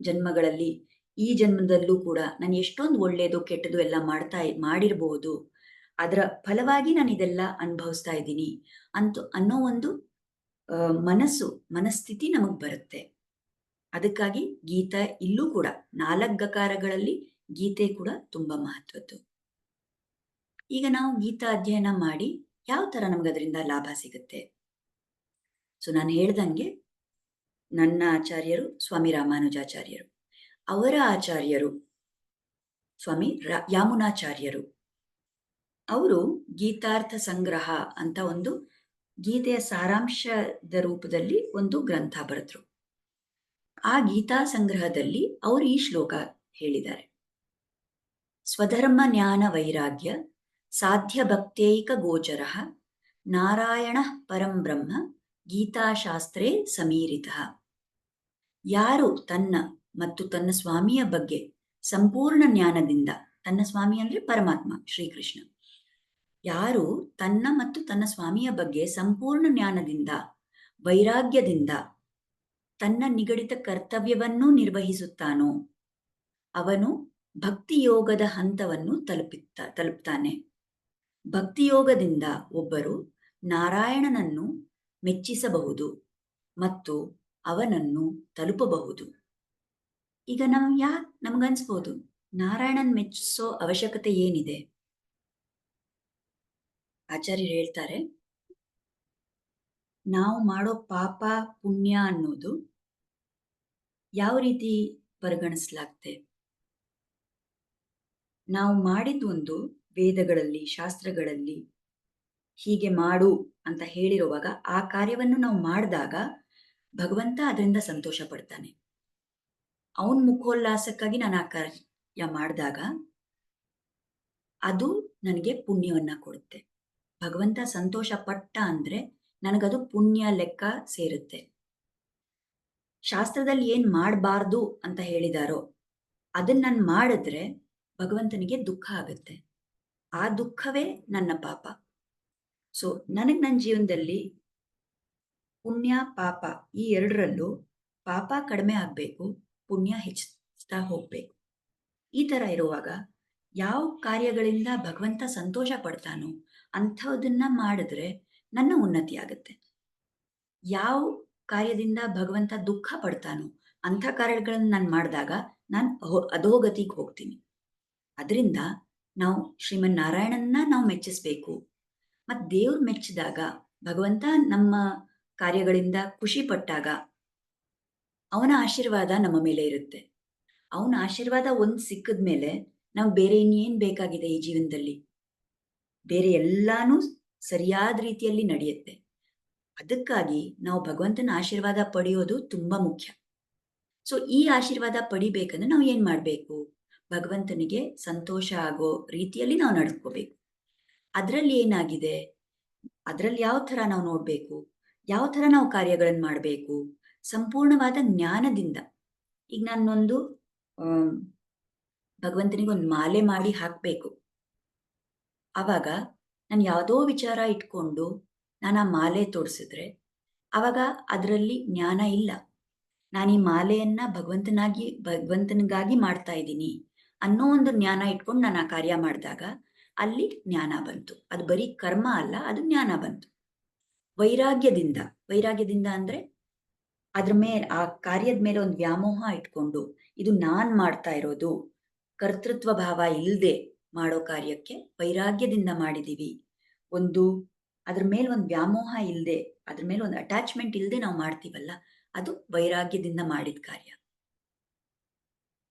ಜನ್ಮಗಳಲ್ಲಿ ಈ ಜನ್ಮದಲ್ಲೂ ಕೂಡ ನಾನು ಎಷ್ಟೊಂದು ಒಳ್ಳೇದು ಕೆಟ್ಟದು ಎಲ್ಲ ಮಾಡಿರ್ಬಹುದು. ಅದರ ಫಲವಾಗಿ ನಾನು ಇದೆಲ್ಲ ಅನುಭವಿಸ್ತಾ ಇದ್ದೀನಿ ಅನ್ನೋ ಒಂದು ಮನಸ್ಥಿತಿ ನಮಗ್ ಬರುತ್ತೆ. ಅದಕ್ಕಾಗಿ ಗೀತೆ ಇಲ್ಲೂ ಕೂಡ 4 ಗಕಾರಗಳಲ್ಲಿ ಗೀತೆ ಕೂಡ ತುಂಬಾ ಮಹತ್ವದ್ದು. ಈಗ ನಾವು ಗೀತಾ ಅಧ್ಯಯನ ಮಾಡಿ ಯಾವ ತರ ನಮ್ಗದರಿಂದ ಲಾಭ ಸಿಗುತ್ತೆ? ಸೊ ನಾನು ಹೇಳ್ದಂಗೆ ನನ್ನ ಆಚಾರ್ಯರು ಸ್ವಾಮಿ ರಾಮಾನುಜಾಚಾರ್ಯರು, ಅವರ ಆಚಾರ್ಯರು ಸ್ವಾಮಿ ಯಾಮುನಾಚಾರ್ಯರು. ಅವರು ಗೀತಾರ್ಥ ಸಂಗ್ರಹ ಅಂತ ಒಂದು ಗೀತೆಯ ಸಾರಾಂಶದ ರೂಪದಲ್ಲಿ ಒಂದು ಗ್ರಂಥ ಬರೆದ್ರು. ಆ ಗೀತಾ ಸಂಗ್ರಹದಲ್ಲಿ ಅವರು ಈ ಶ್ಲೋಕ ಹೇಳಿದ್ದಾರೆ: ಸ್ವಧರ್ಮ ಜ್ಞಾನ ವೈರಾಗ್ಯ ಸಾಧ್ಯ ಭಕ್ತೈಕ ಗೋಚರ ನಾರಾಯಣ ಪರಂ ಬ್ರಹ್ಮ ಗೀತಾಶಾಸ್ತ್ರೇ ಸಮೀರಿತಃ. ಯಾರು ತನ್ನ ಮತ್ತು ತನ್ನ ಸ್ವಾಮಿಯ ಬಗ್ಗೆ ಸಂಪೂರ್ಣ ಜ್ಞಾನದಿಂದ, ತನ್ನ ಸ್ವಾಮಿ ಅಂದ್ರೆ ಪರಮಾತ್ಮ ಶ್ರೀಕೃಷ್ಣ, ಯಾರು ತನ್ನ ಮತ್ತು ತನ್ನ ಸ್ವಾಮಿಯ ಬಗ್ಗೆ ಸಂಪೂರ್ಣ ಜ್ಞಾನದಿಂದ ವೈರಾಗ್ಯದಿಂದ ತನ್ನ ನಿಗದಿತ ಕರ್ತವ್ಯವನ್ನು ನಿರ್ವಹಿಸುತ್ತಾನೋ ಅವನು ಭಕ್ತಿಯೋಗದ ಹಂತವನ್ನು ತಲುಪ್ತಾನೆ. ಭಕ್ತಿಯೋಗದಿಂದ ಒಬ್ಬರು ನಾರಾಯಣನನ್ನು ಮೆಚ್ಚಿಸಬಹುದು ಮತ್ತು ಅವನನ್ನು ತಲುಪಬಹುದು. ಈಗ ನಮಗನ್ಸ್ಬೋದು, ನಾರಾಯಣನ್ ಮೆಚ್ಚಿಸೋ ಅವಶ್ಯಕತೆ ಏನಿದೆ? ಆಚಾರ್ಯರು ಹೇಳ್ತಾರೆ, ನಾವು ಮಾಡೋ ಪಾಪ ಪುಣ್ಯ ಅನ್ನೋದು ಯಾವ ರೀತಿ ಪರಿಗಣಿಸಲಾಗ್ತೆ? ನಾವು ಮಾಡಿದ್ದೊಂದು ವೇದಗಳಲ್ಲಿ ಶಾಸ್ತ್ರಗಳಲ್ಲಿ ಹೀಗೆ ಮಾಡು ಅಂತ ಹೇಳಿರುವಾಗ ಆ ಕಾರ್ಯವನ್ನು ನಾವು ಮಾಡಿದಾಗ ಭಗವಂತ ಅದರಿಂದ ಸಂತೋಷ ಪಡ್ತಾನೆ. ಅವನ್ ಮುಖೋಲ್ಲಾಸಕ್ಕಾಗಿ ನಾನು ಆ ಕಾರ್ಯ ಮಾಡಿದಾಗ ಅದು ನನಗೆ ಪುಣ್ಯವನ್ನ ಕೊಡುತ್ತೆ. ಭಗವಂತ ಸಂತೋಷ ಪಟ್ಟ ಅಂದ್ರೆ ನನಗದು ಪುಣ್ಯ ಲೆಕ್ಕ ಸೇರುತ್ತೆ. ಶಾಸ್ತ್ರದಲ್ಲಿ ಏನ್ ಮಾಡಬಾರ್ದು ಅಂತ ಹೇಳಿದಾರೋ ಅದನ್ನ ನಾನು ಮಾಡಿದ್ರೆ ಭಗವಂತನಿಗೆ ದುಃಖ ಆಗುತ್ತೆ. ಆ ದುಃಖವೇ ನನ್ನ ಪಾಪ. ಸೊ ನನ್ನ ಜೀವನದಲ್ಲಿ ಪುಣ್ಯ ಪಾಪ ಈ ಎರಡರಲ್ಲೂ ಪಾಪ ಕಡಿಮೆ ಆಗ್ಬೇಕು, ಪುಣ್ಯ ಹೆಚ್ಚುತ್ತಾ ಹೋಗ್ಬೇಕು. ಈ ತರ ಇರುವಾಗ ಯಾವ ಕಾರ್ಯಗಳಿಂದ ಭಗವಂತ ಸಂತೋಷ ಪಡ್ತಾನೋ ಅಂಥದನ್ನ ಮಾಡಿದ್ರೆ ನನ್ನ ಉನ್ನತಿ ಆಗುತ್ತೆ. ಯಾವ ಕಾರ್ಯದಿಂದ ಭಗವಂತ ದುಃಖ ಪಡ್ತಾನೋ ಅಂಥ ಕಾರ್ಯಗಳನ್ನ ನಾನು ಮಾಡಿದಾಗ ನಾನು ಅಧೋಗತಿಗೆ ಹೋಗ್ತೀನಿ. ಅದರಿಂದ ನಾವು ಶ್ರೀಮನ್ ನಾರಾಯಣನ್ನ ನಾವು ಮೆಚ್ಚಿಸ್ಬೇಕು. ಮತ್ ದೇವ್ರು ಮೆಚ್ಚಿದಾಗ, ಭಗವಂತ ನಮ್ಮ ಕಾರ್ಯಗಳಿಂದ ಖುಷಿ ಪಟ್ಟಾಗ ಅವನ ಆಶೀರ್ವಾದ ನಮ್ಮ ಮೇಲೆ ಇರುತ್ತೆ. ಅವನ ಆಶೀರ್ವಾದ ಒಂದ್ ಸಿಕ್ಕಿದ್ಮೇಲೆ ನಾವು ಬೇರೆ ಇನ್ನೇನ್ ಬೇಕಾಗಿದೆ ಈ ಜೀವನದಲ್ಲಿ? ಬೇರೆ ಎಲ್ಲಾನು ಸರಿಯಾದ ರೀತಿಯಲ್ಲಿ ನಡೆಯುತ್ತೆ. ಅದಕ್ಕಾಗಿ ನಾವು ಭಗವಂತನ ಆಶೀರ್ವಾದ ಪಡೆಯೋದು ತುಂಬಾ ಮುಖ್ಯ. ಸೊ ಈ ಆಶೀರ್ವಾದ ಪಡಿಬೇಕಂದ್ರೆ ನಾವು ಏನ್ ಮಾಡ್ಬೇಕು? ಭಗವಂತನಿಗೆ ಸಂತೋಷ ಆಗೋ ರೀತಿಯಲ್ಲಿ ನಾವು ನಡ್ಕೋಬೇಕು. ಅದ್ರಲ್ಲಿ ಏನಾಗಿದೆ? ಅದ್ರಲ್ಲಿ ಯಾವ ತರ ನಾವು ನೋಡ್ಬೇಕು, ಯಾವ ತರ ನಾವು ಕಾರ್ಯಗಳನ್ನ ಮಾಡ್ಬೇಕು? ಸಂಪೂರ್ಣವಾದ ಜ್ಞಾನದಿಂದ. ಈಗ ನಾನೊಂದು ಭಗವಂತನಿಗೆ ಒಂದು ಮಾಲೆ ಮಾಡಿ ಹಾಕ್ಬೇಕು. ಅವಾಗ ನಾನು ಯಾವುದೋ ವಿಚಾರ ಇಟ್ಕೊಂಡು ನಾನು ಆ ಮಾಲೆ ತೋರಿಸಿದ್ರೆ ಅವಾಗ ಅದರಲ್ಲಿ ಜ್ಞಾನ ಇಲ್ಲ. ನಾನು ಈ ಮಾಲೆಯನ್ನ ಭಗವಂತನಿಗಾಗಿ ಮಾಡ್ತಾ ಇದ್ದೀನಿ ಅನ್ನೋ ಒಂದು ಜ್ಞಾನ ಇಟ್ಕೊಂಡು ನಾನು ಆ ಕಾರ್ಯ ಮಾಡಿದಾಗ ಅಲ್ಲಿ ಜ್ಞಾನ ಬಂತು. ಅದು ಬರೀ ಕರ್ಮ ಅಲ್ಲ, ಅದು ಜ್ಞಾನ ಬಂತು. ವೈರಾಗ್ಯದಿಂದ ಅಂದ್ರೆ ಅದ್ರ ಮೇಲೆ, ಆ ಕಾರ್ಯದ ಮೇಲೆ ಒಂದು ವ್ಯಾಮೋಹ ಇಟ್ಕೊಂಡು ಇದು ನಾನ್ ಮಾಡ್ತಾ ಇರೋದು, ಕರ್ತೃತ್ವ ಭಾವ ಇಲ್ಲದೆ ಮಾಡೋ ಕಾರ್ಯಕ್ಕೆ ವೈರಾಗ್ಯದಿಂದ ಮಾಡಿದೀವಿ. ಅದ್ರ ಮೇಲೆ ಒಂದು ವ್ಯಾಮೋಹ ಇಲ್ಲದೆ, ಅದ್ರ ಮೇಲೆ ಒಂದು ಅಟ್ಯಾಚ್ಮೆಂಟ್ ಇಲ್ಲದೆ ನಾವು ಮಾಡ್ತೀವಲ್ಲ, ಅದು ವೈರಾಗ್ಯದಿಂದ ಮಾಡಿದ ಕಾರ್ಯ.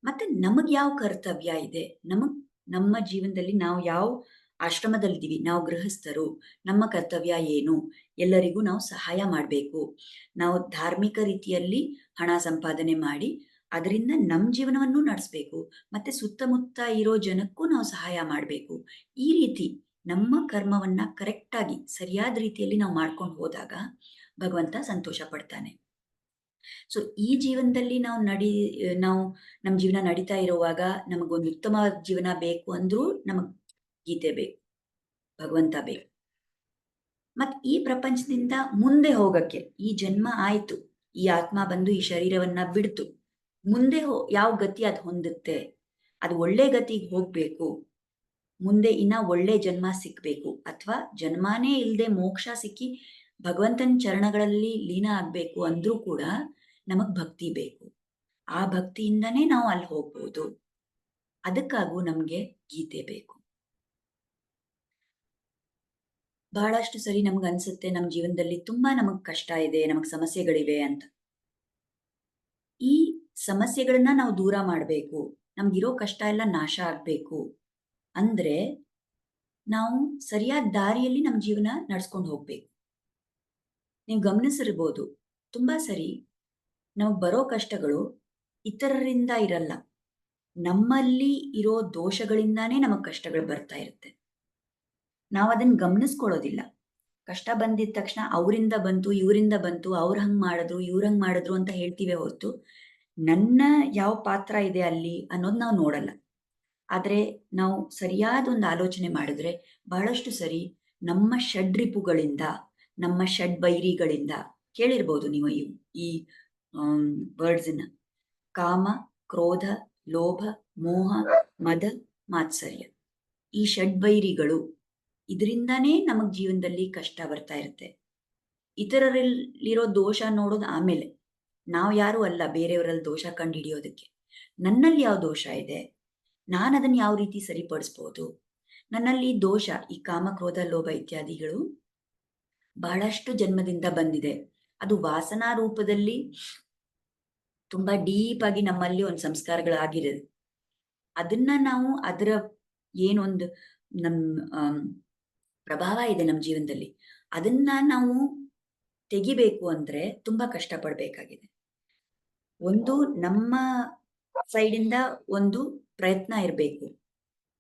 ಮತ್ತೆ ನಮಗ್ ಯಾವ ಕರ್ತವ್ಯ ಇದೆ? ನಮ್ಮ ಜೀವನದಲ್ಲಿ ನಾವು ಯಾವ ಆಶ್ರಮದಲ್ಲಿದ್ದೀವಿ, ನಾವು ಗೃಹಸ್ಥರು, ನಮ್ಮ ಕರ್ತವ್ಯ ಏನು? ಎಲ್ಲರಿಗೂ ನಾವು ಸಹಾಯ ಮಾಡಬೇಕು. ನಾವು ಧಾರ್ಮಿಕ ರೀತಿಯಲ್ಲಿ ಹಣ ಸಂಪಾದನೆ ಮಾಡಿ ಅದರಿಂದ ನಮ್ಮ ಜೀವನವನ್ನು ನಡೆಸಬೇಕು. ಮತ್ತೆ ಸುತ್ತಮುತ್ತ ಇರೋ ಜನಕ್ಕೂ ನಾವು ಸಹಾಯ ಮಾಡಬೇಕು. ಈ ರೀತಿ ನಮ್ಮ ಕರ್ಮವನ್ನ ಕರೆಕ್ಟಾಗಿ ಸರಿಯಾದ ರೀತಿಯಲ್ಲಿ ನಾವು ಮಾಡ್ಕೊಂಡು ಹೋದಾಗ ಭಗವಂತ ಸಂತೋಷ ಪಡ್ತಾನೆ. ಸೊ ಈ ಜೀವನದಲ್ಲಿ ನಾವು ನಮ್ಮ ಜೀವನ ನಡೀತಾ ಇರುವಾಗ ನಮಗೊಂದು ಉತ್ತಮವಾದ ಜೀವನ ಬೇಕು ಅಂದ್ರೂ ನಮಗ್ ಗೀತೆ ಬೇಕು, ಭಗವಂತ ಬೇಕು. ಮತ್ ಈ ಪ್ರಪಂಚದಿಂದ ಮುಂದೆ ಹೋಗಕ್ಕೆ, ಈ ಜನ್ಮ ಆಯ್ತು, ಈ ಆತ್ಮ ಬಂದು ಈ ಶರೀರವನ್ನ ಬಿಡ್ತು, ಮುಂದೆ ಯಾವ ಗತಿ ಅದು ಹೊಂದುತ್ತೆ, ಅದು ಒಳ್ಳೆ ಗತಿಗೆ ಹೋಗ್ಬೇಕು, ಮುಂದೆ ಇನ್ನ ಒಳ್ಳೆ ಜನ್ಮ ಸಿಕ್ಬೇಕು, ಅಥವಾ ಜನ್ಮಾನೇ ಇಲ್ಲದೆ ಮೋಕ್ಷ ಸಿಕ್ಕಿ ಭಗವಂತನ ಚರಣಗಳಲ್ಲಿ ಲೀನ ಆಗ್ಬೇಕು ಅಂದ್ರೂ ಕೂಡ ನಮಗ್ ಭಕ್ತಿ ಬೇಕು. ಆ ಭಕ್ತಿಯಿಂದನೇ ನಾವು ಅಲ್ಲಿ ಹೋಗ್ಬೋದು. ಅದಕ್ಕಾಗೂ ನಮ್ಗೆ ಗೀತೆ ಬೇಕು. ಬಹಳಷ್ಟು ಸರಿ ನಮ್ಗೆ ಅನ್ಸುತ್ತೆ ನಮ್ಮ ಜೀವನದಲ್ಲಿ ತುಂಬಾ ನಮಗ್ ಕಷ್ಟ ಇದೆ, ನಮಗ್ ಸಮಸ್ಯೆಗಳಿವೆ ಅಂತ. ಈ ಸಮಸ್ಯೆಗಳನ್ನ ನಾವು ದೂರ ಮಾಡ್ಬೇಕು, ನಮ್ಗಿರೋ ಕಷ್ಟ ಎಲ್ಲ ನಾಶ ಆಗ್ಬೇಕು ಅಂದ್ರೆ ನಾವು ಸರಿಯಾದ ದಾರಿಯಲ್ಲಿ ನಮ್ಮ ಜೀವನ ನಡ್ಸ್ಕೊಂಡು ಹೋಗ್ಬೇಕು. ನೀವು ಗಮನಿಸಿರ್ಬೋದು, ತುಂಬಾ ಸರಿ ನಮಗ್ ಬರೋ ಕಷ್ಟಗಳು ಇತರರಿಂದ ಇರಲ್ಲ, ನಮ್ಮಲ್ಲಿ ಇರೋ ದೋಷಗಳಿಂದಾನೇ ನಮಗ್ ಕಷ್ಟಗಳು ಬರ್ತಾ ಇರುತ್ತೆ. ನಾವು ಅದನ್ನ ಗಮನಿಸ್ಕೊಳ್ಳೋದಿಲ್ಲ. ಕಷ್ಟ ಬಂದಿದ ತಕ್ಷಣ ಅವರಿಂದ ಬಂತು, ಇವರಿಂದ ಬಂತು, ಅವ್ರು ಹಂಗ್ ಮಾಡಿದ್ರು, ಇವ್ರು ಹಂಗ್ ಮಾಡಿದ್ರು ಅಂತ ಹೇಳ್ತೀವಿ ಹೊರತು ನನ್ನ ಯಾವ ಪಾತ್ರ ಇದೆ ಅಲ್ಲಿ ಅನ್ನೋದು ನಾವು ನೋಡಲ್ಲ. ಆದ್ರೆ ನಾವು ಸರಿಯಾದ ಒಂದು ಆಲೋಚನೆ ಮಾಡಿದ್ರೆ ಬಹಳಷ್ಟು ಸರಿ ನಮ್ಮ ಷಡ್ರಿಪುಗಳಿಂದ, ನಮ್ಮ ಷಡ್ಬೈರಿಗಳಿಂದ, ಕೇಳಿರ್ಬೋದು ನೀವು ಈ ವರ್ಡ್ಸ್ನ, ಕಾಮ, ಕ್ರೋಧ, ಲೋಭ, ಮೋಹ, ಮದ, ಮಾತ್ಸರ್ಯ, ಈ ಷಡ್ಬೈರಿಗಳು, ಇದರಿಂದಾನೇ ನಮಗ್ ಜೀವನದಲ್ಲಿ ಕಷ್ಟ ಬರ್ತಾ ಇರುತ್ತೆ. ಇತರರಲ್ಲಿರೋ ದೋಷ ನೋಡೋದು ಆಮೇಲೆ, ನಾವು ಯಾರು ಅಲ್ಲ ಬೇರೆಯವರಲ್ಲಿ ದೋಷ ಕಂಡು ಹಿಡಿಯೋದಕ್ಕೆ. ನನ್ನಲ್ಲಿ ಯಾವ ದೋಷ ಇದೆ, ನಾನು ಅದನ್ನ ಯಾವ ರೀತಿ ಸರಿಪಡಿಸ್ಬೋದು, ನನ್ನಲ್ಲಿ ದೋಷ, ಈ ಕಾಮ, ಕ್ರೋಧ, ಲೋಭ ಇತ್ಯಾದಿಗಳು ಬಹಳಷ್ಟು ಜನ್ಮದಿಂದ ಬಂದಿದೆ. ಅದು ವಾಸನಾ ರೂಪದಲ್ಲಿ ತುಂಬಾ ಡೀಪ್ ಆಗಿ ನಮ್ಮಲ್ಲಿ ಒಂದು ಸಂಸ್ಕಾರಗಳಾಗಿರೋದು. ಅದನ್ನ ನಾವು ಅದರ ಏನೊಂದು ನಮ್ಮ ಪ್ರಭಾವ ಇದೆ ನಮ್ಮ ಜೀವನದಲ್ಲಿ, ಅದನ್ನ ನಾವು ತೆಗಿಬೇಕು ಅಂದ್ರೆ ತುಂಬಾ ಕಷ್ಟಪಡ್ಬೇಕಾಗಿದೆ. ಒಂದು ನಮ್ಮ ಸೈಡಿಂದ ಒಂದು ಪ್ರಯತ್ನ ಇರಬೇಕು.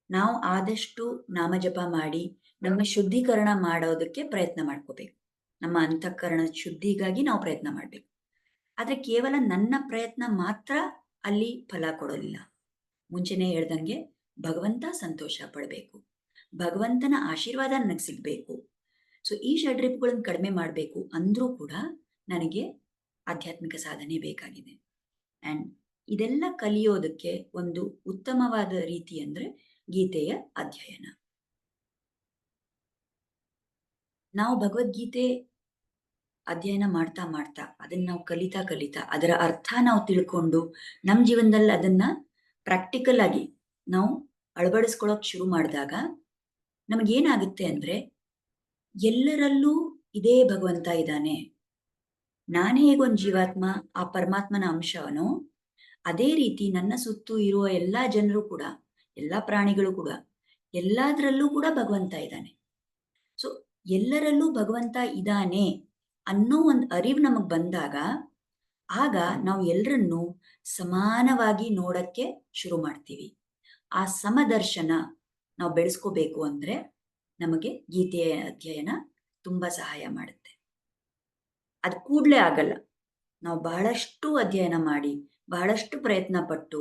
ನಾವು ಆದಷ್ಟು ನಾಮಜಪ ಮಾಡಿ ನಮ್ಮ ಶುದ್ಧೀಕರಣ ಮಾಡೋದಕ್ಕೆ ಪ್ರಯತ್ನ ಮಾಡ್ಕೋಬೇಕು. ನಮ್ಮ ಅಂತಃಕರಣ ಶುದ್ಧಿಗಾಗಿ ನಾವು ಪ್ರಯತ್ನ ಮಾಡ್ಬೇಕು. ಆದ್ರೆ ಕೇವಲ ನನ್ನ ಪ್ರಯತ್ನ ಮಾತ್ರ ಅಲ್ಲಿ ಫಲ ಕೊಡೋದಿಲ್ಲ. ಮುಂಚೆನೆ ಹೇಳ್ದಂಗೆ ಭಗವಂತ ಸಂತೋಷ ಪಡಬೇಕು, ಭಗವಂತನ ಆಶೀರ್ವಾದ ನನಗೆ ಸಿಗ್ಬೇಕು. ಸೊ ಈ ಷಡ್ರಿಪುಗಳನ್ನು ಕಡಿಮೆ ಮಾಡಬೇಕು ಅಂದ್ರೂ ಕೂಡ ನನಗೆ ಆಧ್ಯಾತ್ಮಿಕ ಸಾಧನೆ ಬೇಕಾಗಿದೆ. ಅಂಡ್ ಇದೆಲ್ಲ ಕಲಿಯೋದಕ್ಕೆ ಒಂದು ಉತ್ತಮವಾದ ರೀತಿ ಅಂದ್ರೆ ಗೀತೆಯ ಅಧ್ಯಯನ. ನಾವು ಭಗವದ್ಗೀತೆ ಅಧ್ಯಯನ ಮಾಡ್ತಾ ಮಾಡ್ತಾ ಅದನ್ನ ನಾವು ಕಲಿತಾ ಅದರ ಅರ್ಥ ನಾವು ತಿಳ್ಕೊಂಡು ನಮ್ಮ ಜೀವನದಲ್ಲಿ ಅದನ್ನ ಪ್ರಾಕ್ಟಿಕಲ್ ಆಗಿ ನಾವು ಅಳವಡಿಸ್ಕೊಳ್ಳೋಕೆ ಶುರು ಮಾಡಿದಾಗ ನಮಗೇನಾಗುತ್ತೆ ಅಂದ್ರೆ, ಎಲ್ಲರಲ್ಲೂ ಇದೇ ಭಗವಂತ ಇದ್ದಾನೆ, ನಾನು ಹೇಗೊಂದು ಜೀವಾತ್ಮ ಆ ಪರಮಾತ್ಮನ ಅಂಶವನೋ ಅದೇ ರೀತಿ ನನ್ನ ಸುತ್ತು ಇರುವ ಎಲ್ಲಾ ಜನರು ಕೂಡ, ಎಲ್ಲಾ ಪ್ರಾಣಿಗಳು ಕೂಡ, ಎಲ್ಲಾದ್ರಲ್ಲೂ ಕೂಡ ಭಗವಂತ ಇದ್ದಾನೆ. ಸೊ ಎಲ್ಲರಲ್ಲೂ ಭಗವಂತ ಇದ್ದಾನೆ ಅನ್ನೋ ಒಂದು ಅರಿವು ನಮಗ್ ಬಂದಾಗ, ಆಗ ನಾವು ಎಲ್ಲರನ್ನೂ ಸಮಾನವಾಗಿ ನೋಡಕ್ಕೆ ಶುರು ಮಾಡ್ತೀವಿ. ಆ ಸಮದರ್ಶನ ನಾವು ಬೆಳೆಸ್ಕೋಬೇಕು ಅಂದ್ರೆ ನಮಗೆ ಗೀತೆಯ ಅಧ್ಯಯನ ತುಂಬಾ ಸಹಾಯ ಮಾಡುತ್ತೆ. ಅದು ಕೂಡ್ಲೇ ಆಗಲ್ಲ. ನಾವು ಬಹಳಷ್ಟು ಅಧ್ಯಯನ ಮಾಡಿ, ಬಹಳಷ್ಟು ಪ್ರಯತ್ನ ಪಟ್ಟು,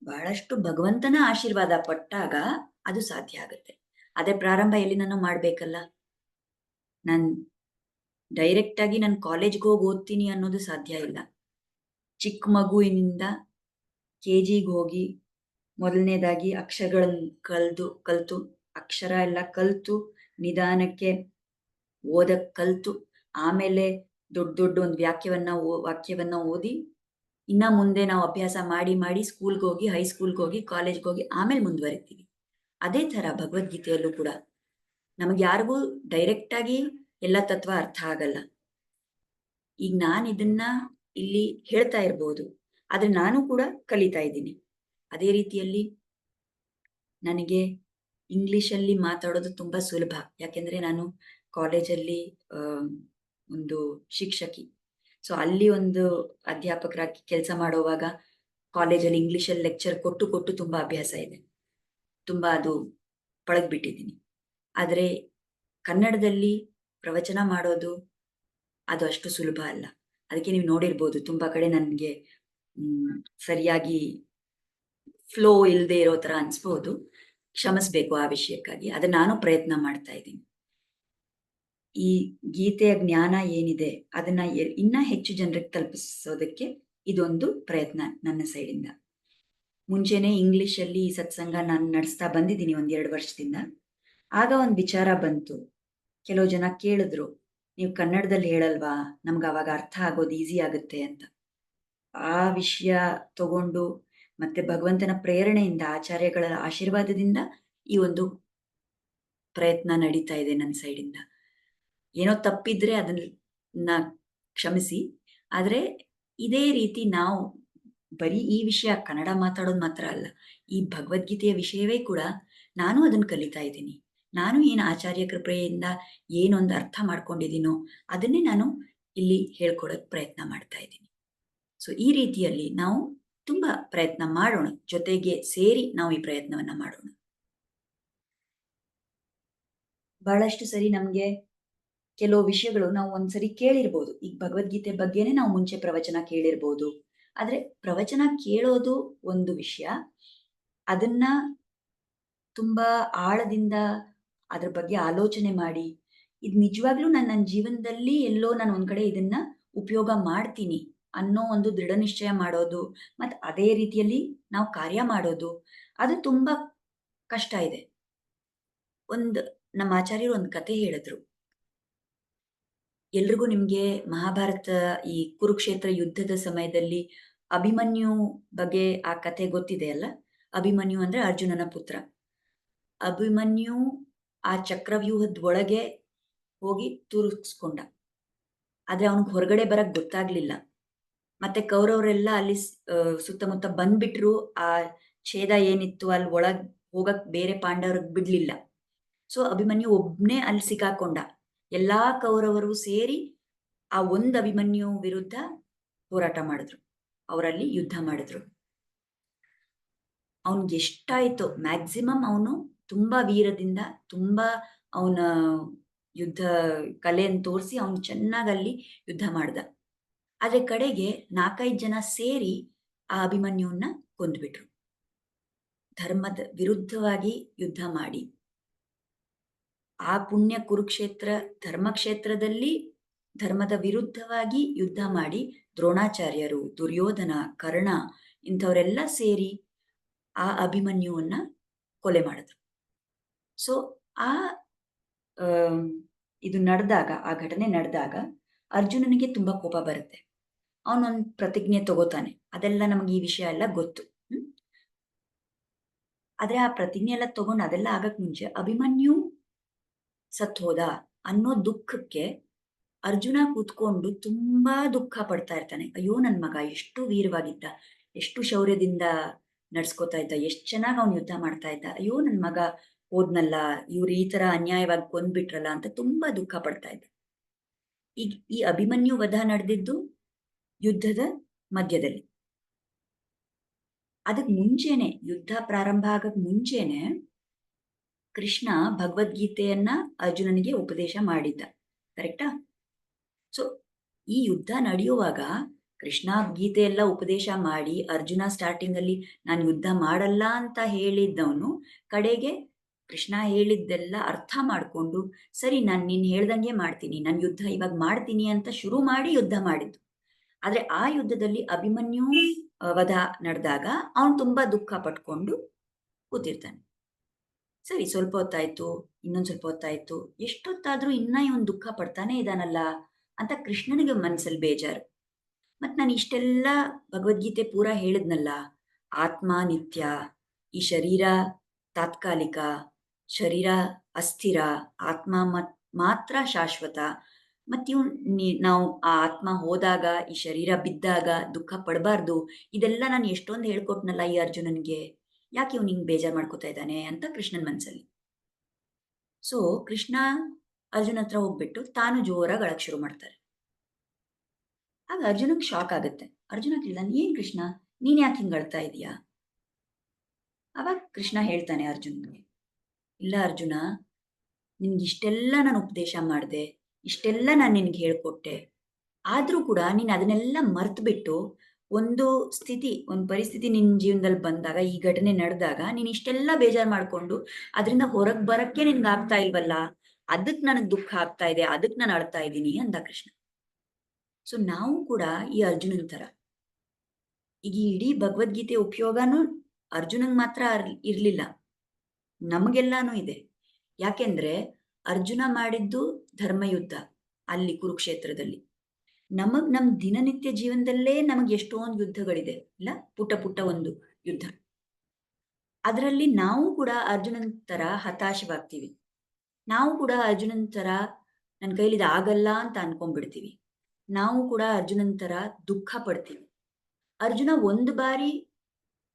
ಬಹಳಷ್ಟು ಭಗವಂತನ ಆಶೀರ್ವಾದ ಪಟ್ಟಾಗ ಅದು ಸಾಧ್ಯ ಆಗುತ್ತೆ. ಅದೇ ಪ್ರಾರಂಭ ಎಲ್ಲಿನೂ ಮಾಡ್ಬೇಕಲ್ಲ. ನಾನ್ ಡೈರೆಕ್ಟ್ ಆಗಿ ನಾನು ಕಾಲೇಜ್ಗೆ ಹೋಗಿ ಓದ್ತೀನಿ ಅನ್ನೋದು ಸಾಧ್ಯ ಇಲ್ಲ. ಚಿಕ್ಕ ಮಗುವಿನಿಂದ KGಗೆ ಹೋಗಿ ಮೊದಲನೇದಾಗಿ ಅಕ್ಷರಗಳನ್ನ ಕಲ್ತು ಅಕ್ಷರ ಎಲ್ಲ ಕಲ್ತು ನಿಧಾನಕ್ಕೆ ಓದಕ್ ಕಲ್ತು, ಆಮೇಲೆ ದೊಡ್ಡ ಒಂದು ವಾಕ್ಯವನ್ನ ಓದಿ, ಇನ್ನ ಮುಂದೆ ನಾವು ಅಭ್ಯಾಸ ಮಾಡಿ ಸ್ಕೂಲ್ಗೆ ಹೋಗಿ, ಹೈಸ್ಕೂಲ್ಗೆ ಹೋಗಿ, ಕಾಲೇಜ್ಗೆ ಹೋಗಿ ಆಮೇಲೆ ಮುಂದುವರಿತೀವಿ. ಅದೇ ತರ ಭಗವದ್ಗೀತೆಯಲ್ಲೂ ಕೂಡ ನಮಗೆ ಯಾರಿಗೂ ಡೈರೆಕ್ಟ್ ಆಗಿ ಎಲ್ಲ ತತ್ವ ಅರ್ಥ ಆಗಲ್ಲ. ಈಗ ನಾನು ಇದನ್ನ ಇಲ್ಲಿ ಹೇಳ್ತಾ ಇರ್ಬೋದು, ಆದ್ರೆ ನಾನು ಕೂಡ ಕಲಿತಾ ಇದ್ದೀನಿ. ಅದೇ ರೀತಿಯಲ್ಲಿ ನನಗೆ ಇಂಗ್ಲಿಷಲ್ಲಿ ಮಾತಾಡೋದು ತುಂಬಾ ಸುಲಭ, ಯಾಕೆಂದ್ರೆ ನಾನು ಕಾಲೇಜಲ್ಲಿ ಒಂದು ಶಿಕ್ಷಕಿ. ಸೊ ಅಲ್ಲಿ ಒಂದು ಅಧ್ಯಾಪಕರಾಗಿ ಕೆಲಸ ಮಾಡುವಾಗ ಕಾಲೇಜಲ್ಲಿ ಇಂಗ್ಲಿಷಲ್ಲಿ ಲೆಕ್ಚರ್ ಕೊಟ್ಟು ತುಂಬಾ ಅಭ್ಯಾಸ ಇದೆ, ತುಂಬಾ ಅದು ಪಳಗ್ಬಿಟ್ಟಿದ್ದೀನಿ. ಆದ್ರೆ ಕನ್ನಡದಲ್ಲಿ ಪ್ರವಚನ ಮಾಡೋದು ಅದು ಅಷ್ಟು ಸುಲಭ ಅಲ್ಲ. ಅದಕ್ಕೆ ನೀವು ನೋಡಿರ್ಬೋದು ತುಂಬಾ ಕಡೆ ನನ್ಗೆ ಸರಿಯಾಗಿ ಫ್ಲೋ ಇಲ್ದೇ ಇರೋ ತರ ಅನ್ಸ್ಬೋದು. ಕ್ಷಮಿಸ್ಬೇಕು ಆ ವಿಷಯಕ್ಕಾಗಿ. ಅದನ್ನ ನಾನು ಪ್ರಯತ್ನ ಮಾಡ್ತಾ ಇದ್ದೀನಿ. ಈ ಗೀತೆಯ ಜ್ಞಾನ ಏನಿದೆ ಅದನ್ನ ಇನ್ನ ಹೆಚ್ಚು ಜನರಿಗೆ ತಲುಪಿಸೋದಕ್ಕೆ ಇದೊಂದು ಪ್ರಯತ್ನ ನನ್ನ ಸೈಡಿಂದ. ಮುಂಚೆನೆ ಇಂಗ್ಲಿಷಲ್ಲಿ ಈ ಸತ್ಸಂಗ ನಾನು ನಡೆಸ್ತಾ ಬಂದಿದ್ದೀನಿ 1-2 ವರ್ಷದಿಂದ. ಆಗ ಒಂದು ವಿಚಾರ ಬಂತು. ಕೆಲವು ಜನ ಕೇಳಿದ್ರು, "ನೀವು ಕನ್ನಡದಲ್ಲಿ ಹೇಳಲ್ವಾ? ನಮ್ಗೆ ಅವಾಗ ಅರ್ಥ ಆಗೋದು ಈಸಿ ಆಗುತ್ತೆ" ಅಂತ. ಆ ವಿಷಯ ತಗೊಂಡು ಮತ್ತೆ ಭಗವಂತನ ಪ್ರೇರಣೆಯಿಂದ, ಆಚಾರ್ಯಗಳ ಆಶೀರ್ವಾದದಿಂದ ಈ ಒಂದು ಪ್ರಯತ್ನ ನಡೀತಾ ಇದೆ ನನ್ನ ಸೈಡಿಂದ. ಏನೋ ತಪ್ಪಿದ್ರೆ ಅದನ್ನ ಕ್ಷಮಿಸಿ. ಆದ್ರೆ ಇದೇ ರೀತಿ ನಾವು ಬರೀ ಈ ವಿಷಯ ಕನ್ನಡ ಮಾತಾಡೋದು ಮಾತ್ರ ಅಲ್ಲ. ಈ ಭಗವದ್ಗೀತೆಯ ವಿಷಯವೇ ಕೂಡ ನಾನು ಅದನ್ನ ಕಲಿತಾ ಇದ್ದೀನಿ. ನಾನು ಏನು ಆಚಾರ್ಯ ಕೃಪೆಯಿಂದ ಏನೊಂದು ಅರ್ಥ ಮಾಡ್ಕೊಂಡಿದ್ದೀನೋ ಅದನ್ನೇ ನಾನು ಇಲ್ಲಿ ಹೇಳ್ಕೊಡೋಕೆ ಪ್ರಯತ್ನ ಮಾಡ್ತಾ ಇದ್ದೀನಿ. ಸೊ ಈ ರೀತಿಯಲ್ಲಿ ನಾವು ತುಂಬಾ ಪ್ರಯತ್ನ ಮಾಡೋಣ. ಜೊತೆಗೆ ಸೇರಿ ನಾವು ಈ ಪ್ರಯತ್ನವನ್ನ ಮಾಡೋಣ. ಬಹಳಷ್ಟು ಸರಿ ನಮ್ಗೆ ಕೆಲವು ವಿಷಯಗಳು ನಾವು ಒಂದ್ಸರಿ ಕೇಳಿರ್ಬೋದು. ಈಗ ಭಗವದ್ಗೀತೆ ಬಗ್ಗೆನೇ ನಾವು ಮುಂಚೆ ಪ್ರವಚನ ಕೇಳಿರ್ಬೋದು. ಆದ್ರೆ ಪ್ರವಚನ ಕೇಳೋದು ಒಂದು ವಿಷಯ. ಅದನ್ನ ತುಂಬಾ ಆಳದಿಂದ ಅದ್ರ ಬಗ್ಗೆ ಆಲೋಚನೆ ಮಾಡಿ, ಇದ್ ನಿಜವಾಗ್ಲೂ ನನ್ನ ಜೀವನದಲ್ಲಿ ಎಲ್ಲೋ ನಾನು ಒಂದ್ ಕಡೆ ಇದನ್ನ ಉಪಯೋಗ ಮಾಡ್ತೀನಿ ಅನ್ನೋ ಒಂದು ದೃಢ ನಿಶ್ಚಯ ಮಾಡೋದು, ಮತ್ತ್ ಅದೇ ರೀತಿಯಲ್ಲಿ ನಾವು ಕಾರ್ಯ ಮಾಡೋದು, ಅದು ತುಂಬಾ ಕಷ್ಟ ಇದೆ. ನಮ್ಮ ಆಚಾರ್ಯರು ಒಂದ್ ಕತೆ ಹೇಳಿದ್ರು. ಎಲ್ರಿಗೂ ನಿಮ್ಗೆ ಮಹಾಭಾರತ ಈ ಕುರುಕ್ಷೇತ್ರ ಯುದ್ಧದ ಸಮಯದಲ್ಲಿ ಅಭಿಮನ್ಯು ಬಗ್ಗೆ ಆ ಕತೆ ಗೊತ್ತಿದೆ ಅಲ್ಲ? ಅಭಿಮನ್ಯು ಅಂದ್ರೆ ಅರ್ಜುನನ ಪುತ್ರ. ಅಭಿಮನ್ಯು ಆ ಚಕ್ರವ್ಯೂಹದ ಒಳಗೆ ಹೋಗಿ ತುರುಕ್ಸ್ಕೊಂಡ. ಆದ್ರೆ ಅವನಿಗೆ ಹೊರಗಡೆ ಬರಕ್ ಗೊತ್ತಾಗ್ಲಿಲ್ಲ. ಮತ್ತೆ ಕೌರವರೆಲ್ಲ ಅಲ್ಲಿ ಸುತ್ತಮುತ್ತ ಬಂದ್ಬಿಟ್ರು. ಆ ಛೇದ ಏನಿತ್ತು ಅಲ್ಲಿ ಒಳಗ್ ಹೋಗಕ್ ಬೇರೆ ಪಾಂಡವರಿಗೆ ಬಿಡ್ಲಿಲ್ಲ. ಸೊ ಅಭಿಮನ್ಯು ಒಬ್ನೇ ಅಲ್ಲಿ ಸಿಕ್ಕಾಕೊಂಡ. ಎಲ್ಲಾ ಕೌರವರು ಸೇರಿ ಆ ಒಂದ್ ಅಭಿಮನ್ಯು ವಿರುದ್ಧ ಹೋರಾಟ ಮಾಡಿದ್ರು. ಅವರಲ್ಲಿ ಯುದ್ಧ ಮಾಡಿದ್ರು. ಅವನ್ಗೆ ಎಷ್ಟಾಯ್ತು ಮ್ಯಾಕ್ಸಿಮಮ್ ಅವನು ತುಂಬಾ ವೀರದಿಂದ, ತುಂಬಾ ಅವನ ಯುದ್ಧ ಕಲೆಯನ್ನು ತೋರಿಸಿ ಅವನು ಚೆನ್ನಾಗಿ ಅಲ್ಲಿ ಯುದ್ಧ ಮಾಡ್ದ. ಆದ್ರೆ ಕಡೆಗೆ 4-5 ಜನ ಸೇರಿ ಆ ಅಭಿಮನ್ಯುವನ್ನ ಕೊಂದ್ಬಿಟ್ರು. ಧರ್ಮದ ವಿರುದ್ಧವಾಗಿ ಯುದ್ಧ ಮಾಡಿ, ಆ ಪುಣ್ಯ ಕುರುಕ್ಷೇತ್ರ ಧರ್ಮಕ್ಷೇತ್ರದಲ್ಲಿ ಧರ್ಮದ ವಿರುದ್ಧವಾಗಿ ಯುದ್ಧ ಮಾಡಿ ದ್ರೋಣಾಚಾರ್ಯರು, ದುರ್ಯೋಧನ, ಕರ್ಣ ಇಂಥವರೆಲ್ಲ ಸೇರಿ ಆ ಅಭಿಮನ್ಯುವನ್ನ ಕೊಲೆ ಮಾಡಿದ್ರು. ಸೊ ಆ ಇದು ನಡೆದಾಗ, ಆ ಘಟನೆ ನಡೆದಾಗ ಅರ್ಜುನನಿಗೆ ತುಂಬಾ ಕೋಪ ಬರುತ್ತೆ. ಅವನೊಂದು ಪ್ರತಿಜ್ಞೆ ತಗೋತಾನೆ. ಅದೆಲ್ಲ ನಮ್ಗೆ ಈ ವಿಷಯ ಎಲ್ಲ ಗೊತ್ತು. ಆದ್ರೆ ಆ ಪ್ರತಿಜ್ಞೆ ಎಲ್ಲ ತಗೊಂಡು ಅದೆಲ್ಲ ಆಗಕ್ ಮುಂಚೆ ಅಭಿಮನ್ಯು ಸತ್ ಹೋದ ಅನ್ನೋ ದುಃಖಕ್ಕೆ ಅರ್ಜುನ ಕೂತ್ಕೊಂಡು ತುಂಬಾ ದುಃಖ ಪಡ್ತಾ ಇರ್ತಾನೆ. ಅಯ್ಯೋ ನನ್ ಮಗ ಎಷ್ಟು ವೀರವಾಗಿದ್ದ, ಎಷ್ಟು ಶೌರ್ಯದಿಂದ ನಡ್ಸ್ಕೊತಾ ಇದ್ದ, ಎಷ್ಟ್ ಚೆನ್ನಾಗ್ ಅವ್ನು ಯುದ್ಧ ಮಾಡ್ತಾ ಇದ್ದ, ಅಯ್ಯೋ ನನ್ ಮಗ ಹೋದ್ನಲ್ಲ, ಇವ್ರು ಈ ತರ ಅನ್ಯಾಯವಾಗಿ ಕೊಂದ್ಬಿಟ್ರಲ್ಲ ಅಂತ ತುಂಬಾ ದುಃಖ ಪಡ್ತಾ ಇದ್ದ. ಈಗ ಈ ಅಭಿಮನ್ಯು ವಧ ನಡೆದಿದ್ದು ಯುದ್ಧದ ಮಧ್ಯದಲ್ಲಿ. ಅದಕ್ ಮುಂಚೆನೆ, ಯುದ್ಧ ಪ್ರಾರಂಭ ಆಗಕ್ ಮುಂಚೆನೆ ಕೃಷ್ಣ ಭಗವದ್ಗೀತೆಯನ್ನ ಅರ್ಜುನನಿಗೆ ಉಪದೇಶ ಮಾಡಿದ್ದ. ಕರೆಕ್ಟಾ? ಸೊ ಈ ಯುದ್ಧ ನಡೆಯುವಾಗ ಕೃಷ್ಣ ಗೀತೆ ಎಲ್ಲ ಉಪದೇಶ ಮಾಡಿ ಅರ್ಜುನ ಸ್ಟಾರ್ಟಿಂಗ್ ಅಲ್ಲಿ ನಾನು ಯುದ್ಧ ಮಾಡಲ್ಲ ಅಂತ ಹೇಳಿದ್ದವನು ಕಡೆಗೆ ಕೃಷ್ಣ ಹೇಳಿದ್ದೆಲ್ಲ ಅರ್ಥ ಮಾಡ್ಕೊಂಡು, ಸರಿ ನಾನು ನೀನ್ ಹೇಳ್ದಂಗೆ ಮಾಡ್ತೀನಿ, ನಾನು ಯುದ್ಧ ಇವಾಗ ಮಾಡ್ತೀನಿ ಅಂತ ಶುರು ಮಾಡಿ ಯುದ್ಧ ಮಾಡಿದ್ದು. ಆದ್ರೆ ಆ ಯುದ್ಧದಲ್ಲಿ ಅಭಿಮನ್ಯು ವಧ ನಡೆದಾಗ ಅವನು ತುಂಬಾ ದುಃಖ ಪಟ್ಕೊಂಡು ಕೂತಿರ್ತಾನೆ. ಸರಿ ಸ್ವಲ್ಪ ಹೊತ್ತಾಯ್ತು, ಇನ್ನೊಂದ್ ಸ್ವಲ್ಪ ಹೊತ್ತಾಯ್ತು, ಎಷ್ಟೊತ್ತಾದ್ರೂ ಇನ್ನ ಇವನ್ ದುಃಖ ಪಡ್ತಾನೆ ಇದಾನಲ್ಲ ಅಂತ ಕೃಷ್ಣನಿಗೆ ಮನ್ಸಲ್ಲಿ ಬೇಜಾರು. ಮತ್ ನಾನು ಇಷ್ಟೆಲ್ಲ ಭಗವದ್ಗೀತೆ ಪೂರ ಹೇಳಿದ್ನಲ್ಲ, ಆತ್ಮ ನಿತ್ಯ, ಈ ಶರೀರ ತಾತ್ಕಾಲಿಕ, ಶರೀರ ಅಸ್ಥಿರ, ಆತ್ಮ ಮಾತ್ರ ಶಾಶ್ವತ. ಮತ್ತಿವ್ ನಾವು ಆ ಆತ್ಮ ಹೋದಾಗ, ಈ ಶರೀರ ಬಿದ್ದಾಗ ದುಃಖ ಪಡಬಾರ್ದು. ಇದೆಲ್ಲ ನಾನು ಎಷ್ಟೊಂದು ಹೇಳ್ಕೊಟ್ನಲ್ಲ ಈ ಅರ್ಜುನನ್ಗೆ, ಯಾಕೆ ಇವ್ನು ಹಿಂಗ್ ಬೇಜಾರ್ ಮಾಡ್ಕೊತಾ ಇದ್ದಾನೆ ಅಂತ ಕೃಷ್ಣನ್ ಮನ್ಸಲ್ಲಿ. ಸೊ ಕೃಷ್ಣ ಅರ್ಜುನ ಹತ್ರ ಹೋಗ್ಬಿಟ್ಟು ತಾನು ಜೋರಾಗಿ ಅಳಕ್ ಶುರು ಮಾಡ್ತಾರೆ. ಆಗ ಅರ್ಜುನಂಗೆ ಶಾಕ್ ಆಗುತ್ತೆ. ಅರ್ಜುನ ಕೇಳ್ತಾನೆ, ಏನ್ ಕೃಷ್ಣ ನೀನ್ ಯಾಕೆ ಹಿಂಗ್ ಅಳ್ತಾ ಇದೀಯಾ? ಅವಾಗ ಕೃಷ್ಣ ಹೇಳ್ತಾನೆ ಅರ್ಜುನ್ಗೆ, ಇಲ್ಲ ಅರ್ಜುನ, ನಿನ್ಗೆ ಇಷ್ಟೆಲ್ಲ ನಾನು ಉಪದೇಶ ಮಾಡ್ದೆ, ಇಷ್ಟೆಲ್ಲ ನಾನು ನಿನ್ಗೆ ಹೇಳ್ಕೊಟ್ಟೆ, ಆದ್ರೂ ಕೂಡ ನೀನು ಅದನ್ನೆಲ್ಲ ಮರ್ತ್ಬಿಟ್ಟು ಒಂದು ಒಂದು ಪರಿಸ್ಥಿತಿ ನಿನ್ ಜೀವನದಲ್ಲಿ ಬಂದಾಗ, ಈ ಘಟನೆ ನಡೆದಾಗ ನೀನ್ ಇಷ್ಟೆಲ್ಲ ಬೇಜಾರ್ ಮಾಡ್ಕೊಂಡು ಅದ್ರಿಂದ ಹೊರಗ್ ಬರಕ್ಕೆ ನಿನ್ಗೆ ಆಗ್ತಾ ಇಲ್ವಲ್ಲ, ಅದಕ್ ನನಗ್ ದುಃಖ ಆಗ್ತಾ ಇದೆ, ಅದಕ್ ನಾನು ಅಳ್ತಾ ಇದ್ದೀನಿ ಅಂದ ಕೃಷ್ಣ. ಸೊ ನಾವು ಕೂಡ ಈ ಅರ್ಜುನನ್ ತರ, ಈಗ ಈ ಇಡೀ ಭಗವದ್ಗೀತೆ ಉಪಯೋಗನೂ ಅರ್ಜುನಂಗ್ ಮಾತ್ರ ಇರ್ಲಿಲ್ಲ, ನಮಗೆಲ್ಲಾನು ಇದೆ. ಯಾಕೆಂದ್ರೆ ಅರ್ಜುನ ಮಾಡಿದ್ದು ಧರ್ಮಯುದ್ಧ ಅಲ್ಲಿ ಕುರುಕ್ಷೇತ್ರದಲ್ಲಿ. ನಮ್ ದಿನನಿತ್ಯ ಜೀವನದಲ್ಲೇ ನಮಗೆ ಎಷ್ಟೊಂದು ಯುದ್ಧಗಳಿದೆ ಇಲ್ಲ, ಪುಟ್ಟ ಪುಟ್ಟ ಒಂದು ಯುದ್ಧ. ಅದರಲ್ಲಿ ನಾವು ಕೂಡ ಅರ್ಜುನನ್ ತರ ಹತಾಶವಾಗ್ತೀವಿ. ನಾವು ಕೂಡ ಅರ್ಜುನನ್ ತರ ನನ್ನ ಕೈಲಿದು ಆಗಲ್ಲ ಅಂತ ಅನ್ಕೊಂಡ್ಬಿಡ್ತೀವಿ. ನಾವು ಕೂಡ ಅರ್ಜುನನ್ ತರ ದುಃಖ ಪಡ್ತೀವಿ. ಅರ್ಜುನ ಒಂದು ಬಾರಿ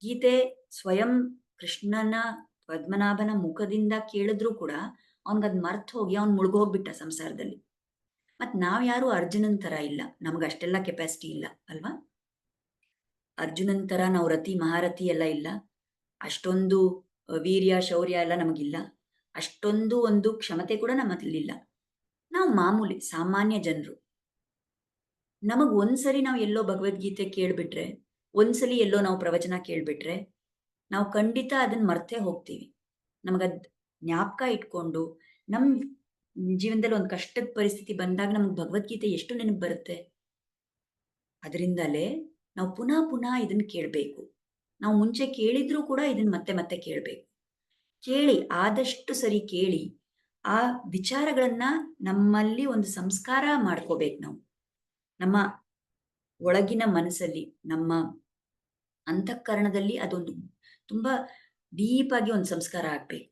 ಗೀತೆ ಸ್ವಯಂ ಕೃಷ್ಣನ ಪದ್ಮನಾಭನ ಮುಖದಿಂದ ಕೇಳಿದ್ರೂ ಕೂಡ ಅವನ್ಗದ್ ಮರ್ತ್ ಹೋಗಿ ಅವ್ನು ಮುಳುಗೋಗ್ಬಿಟ್ಟ ಸಂಸಾರದಲ್ಲಿ. ಮತ್ ನಾವ್ ಯಾರು ಅರ್ಜುನನ್ ತರ ಇಲ್ಲ, ನಮ್ಗೆ ಅಷ್ಟೆಲ್ಲ ಕೆಪಾಸಿಟಿ ಇಲ್ಲ ಅಲ್ವಾ? ಅರ್ಜುನನ್ ತರ ನಾವು ರತಿ ಮಹಾರಥಿ ಎಲ್ಲ ಇಲ್ಲ, ಅಷ್ಟೊಂದು ವೀರ್ಯ ಶೌರ್ಯ ಎಲ್ಲ ನಮಗಿಲ್ಲ, ಅಷ್ಟೊಂದು ಒಂದು ಕ್ಷಮತೆ ಕೂಡ ನಮ್ಮಲ್ಲಿಲ್ಲ. ನಾವು ಮಾಮೂಲಿ ಸಾಮಾನ್ಯ ಜನರು. ನಮಗ್ ಒಂದ್ಸರಿ ನಾವು ಎಲ್ಲೋ ಭಗವದ್ಗೀತೆ ಕೇಳ್ಬಿಟ್ರೆ, ಒಂದ್ಸಲಿ ಎಲ್ಲೋ ನಾವು ಪ್ರವಚನ ಕೇಳ್ಬಿಟ್ರೆ, ನಾವು ಖಂಡಿತ ಅದನ್ನ ಮರ್ತೇ ಹೋಗ್ತೀವಿ. ನಮಗದ್ ಜ್ಞಾಪಕ ಇಟ್ಕೊಂಡು ನಮ್ ಜೀವನದಲ್ಲಿ ಒಂದು ಕಷ್ಟದ ಪರಿಸ್ಥಿತಿ ಬಂದಾಗ ನಮ್ಗೆ ಭಗವದ್ಗೀತೆ ಎಷ್ಟು ನೆನಪು ಬರುತ್ತೆ. ಅದರಿಂದಲೇ ನಾವು ಪುನಃ ಪುನಃ ಇದನ್ನ ಕೇಳಬೇಕು. ನಾವು ಮುಂಚೆ ಕೇಳಿದ್ರೂ ಕೂಡ ಇದನ್ನ ಮತ್ತೆ ಮತ್ತೆ ಕೇಳಬೇಕು. ಕೇಳಿ ಆದಷ್ಟು ಸರಿ ಕೇಳಿ ಆ ವಿಚಾರಗಳನ್ನ ನಮ್ಮಲ್ಲಿ ಒಂದು ಸಂಸ್ಕಾರ ಮಾಡ್ಕೋಬೇಕು. ನಾವು ನಮ್ಮ ಒಳಗಿನ ಮನಸ್ಸಲ್ಲಿ, ನಮ್ಮ ಅಂತಃಕರಣದಲ್ಲಿ ಅದೊಂದು ತುಂಬಾ ಡೀಪ್ ಆಗಿ ಒಂದು ಸಂಸ್ಕಾರ ಆಗ್ಬೇಕು.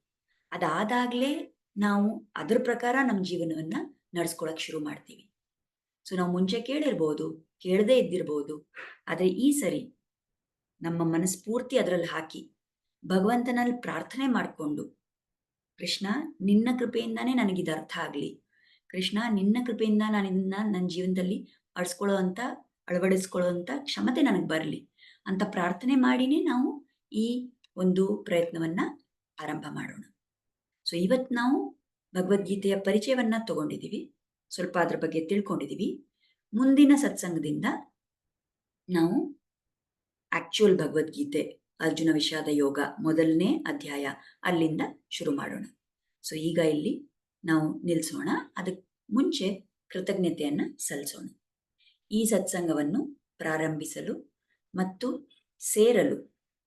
ಅದಾದಾಗ್ಲೇ ನಾವು ಅದ್ರ ಪ್ರಕಾರ ನಮ್ಮ ಜೀವನವನ್ನ ನಡೆಸ್ಕೊಳಕ್ ಶುರು ಮಾಡ್ತೀವಿ. ಸೊ ನಾವು ಮುಂಚೆ ಕೇಳಿರ್ಬೋದು, ಕೇಳದೇ ಇದ್ದಿರ್ಬೋದು, ಆದ್ರೆ ಈ ಸರಿ ನಮ್ಮ ಮನಸ್ಫೂರ್ತಿ ಅದರಲ್ಲಿ ಹಾಕಿ ಭಗವಂತನಲ್ಲಿ ಪ್ರಾರ್ಥನೆ ಮಾಡಿಕೊಂಡು, ಕೃಷ್ಣ ನಿನ್ನ ಕೃಪೆಯಿಂದಾನೇ ನನಗಿದು ಅರ್ಥ ಆಗ್ಲಿ, ಕೃಷ್ಣ ನಿನ್ನ ಕೃಪೆಯಿಂದ ನಾನು ಇದನ್ನ ನನ್ನ ಜೀವನದಲ್ಲಿ ಅಳವಡಿಸ್ಕೊಳ್ಳೋ ಅಂತ ಕ್ಷಮತೆ ನನಗೆ ಬರಲಿ ಅಂತ ಪ್ರಾರ್ಥನೆ ಮಾಡಿನೇ ನಾವು ಈ ಒಂದು ಪ್ರಯತ್ನವನ್ನ ಆರಂಭ ಮಾಡೋಣ. ಸೊ ಇವತ್ತು ನಾವು ಭಗವದ್ಗೀತೆಯ ಪರಿಚಯವನ್ನ ತಗೊಂಡಿದ್ದೀವಿ, ಸ್ವಲ್ಪ ಅದ್ರ ಬಗ್ಗೆ ತಿಳ್ಕೊಂಡಿದ್ದೀವಿ. ಮುಂದಿನ ಸತ್ಸಂಗದಿಂದ ನಾವು ಆಕ್ಚುಯಲ್ ಭಗವದ್ಗೀತೆ ಅರ್ಜುನ ವಿಷಾದ ಯೋಗ ಮೊದಲನೇ ಅಧ್ಯಾಯ ಅಲ್ಲಿಂದ ಶುರು ಮಾಡೋಣ. ಸೊ ಈಗ ಇಲ್ಲಿ ನಾವು ನಿಲ್ಲಿಸೋಣ. ಅದಕ್ಕೆ ಮುಂಚೆ ಕೃತಜ್ಞತೆಯನ್ನ ಸಲ್ಲಿಸೋಣ. ಈ ಸತ್ಸಂಗವನ್ನು ಪ್ರಾರಂಭಿಸಲು ಮತ್ತು ಸೇರಲು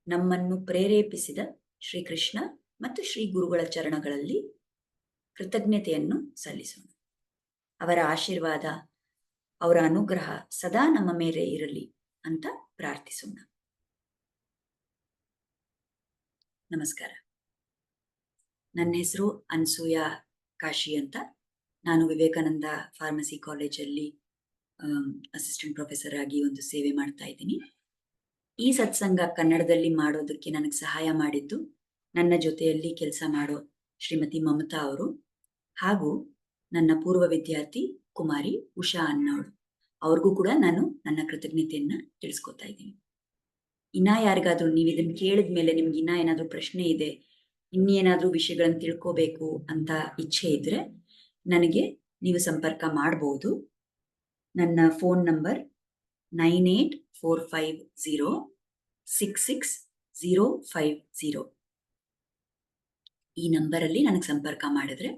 ನಮ್ಮನ್ನು ಪ್ರೇರೇಪಿಸಿದ ಶ್ರೀಕೃಷ್ಣ ಮತ್ತು ಶ್ರೀ ಗುರುಗಳ ಚರಣಗಳಲ್ಲಿ ಕೃತಜ್ಞತೆಯನ್ನು ಸಲ್ಲಿಸೋಣ. ಅವರ ಆಶೀರ್ವಾದ, ಅವರ ಅನುಗ್ರಹ ಸದಾ ನಮ್ಮ ಮೇಲೆ ಇರಲಿ ಅಂತ ಪ್ರಾರ್ಥಿಸೋಣ. ನಮಸ್ಕಾರ. ನನ್ನ ಹೆಸರು ಅನ್ಸೂಯ ಕಾಶಿ ಅಂತ. ನಾನು ವಿವೇಕಾನಂದ ಫಾರ್ಮಸಿ ಕಾಲೇಜಲ್ಲಿ ಅಸಿಸ್ಟೆಂಟ್ ಪ್ರೊಫೆಸರ್ ಆಗಿ ಒಂದು ಸೇವೆ ಮಾಡ್ತಾ ಇದ್ದೀನಿ. ಈ ಸತ್ಸಂಗ ಕನ್ನಡದಲ್ಲಿ ಮಾಡೋದಕ್ಕೆ ನನಗೆ ಸಹಾಯ ಮಾಡಿದ್ದು ನನ್ನ ಜೊತೆಯಲ್ಲಿ ಕೆಲಸ ಮಾಡೋ ಶ್ರೀಮತಿ ಮಮತಾ ಅವರು ಹಾಗೂ ನನ್ನ ಪೂರ್ವ ವಿದ್ಯಾರ್ಥಿ ಕುಮಾರಿ ಉಷಾ ಅನ್ನೋಳು. ಅವ್ರಿಗೂ ಕೂಡ ನಾನು ನನ್ನ ಕೃತಜ್ಞತೆಯನ್ನ ತಿಳಿಸ್ಕೊತಾ ಇದ್ದೀನಿ. ಇನ್ನ ಯಾರಿಗಾದ್ರೂ ನೀವು ಇದನ್ನ ಕೇಳಿದ ಮೇಲೆ ನಿಮ್ಗೆ ಇನ್ನ ಏನಾದ್ರೂ ಪ್ರಶ್ನೆ ಇದೆ, ಇನ್ನೇನಾದ್ರೂ ವಿಷಯಗಳನ್ನ ತಿಳ್ಕೋಬೇಕು ಅಂತ ಇಚ್ಛೆ ಇದ್ರೆ ನನಗೆ ನೀವು ಸಂಪರ್ಕ ಮಾಡಬಹುದು. ನನ್ನ ಫೋನ್ ನಂಬರ್ 9845066050. ಈ ನಂಬರಲ್ಲಿ ನನಗೆ ಸಂಪರ್ಕ ಮಾಡಿದ್ರೆ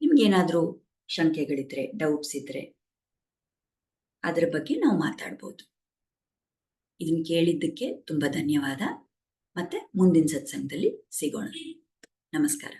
ನಿಮ್ಗೇನಾದ್ರೂ ಶಂಕೆಗಳಿದ್ರೆ, ಡೌಟ್ಸ್ ಇದ್ರೆ ಅದರ ಬಗ್ಗೆ ನಾವು ಮಾತಾಡ್ಬೋದು. ಇದನ್ನ ಕೇಳಿದ್ದಕ್ಕೆ ತುಂಬಾ ಧನ್ಯವಾದ. ಮತ್ತೆ ಮುಂದಿನ ಸತ್ಸಂಗದಲ್ಲಿ ಸಿಗೋಣ. ನಮಸ್ಕಾರ.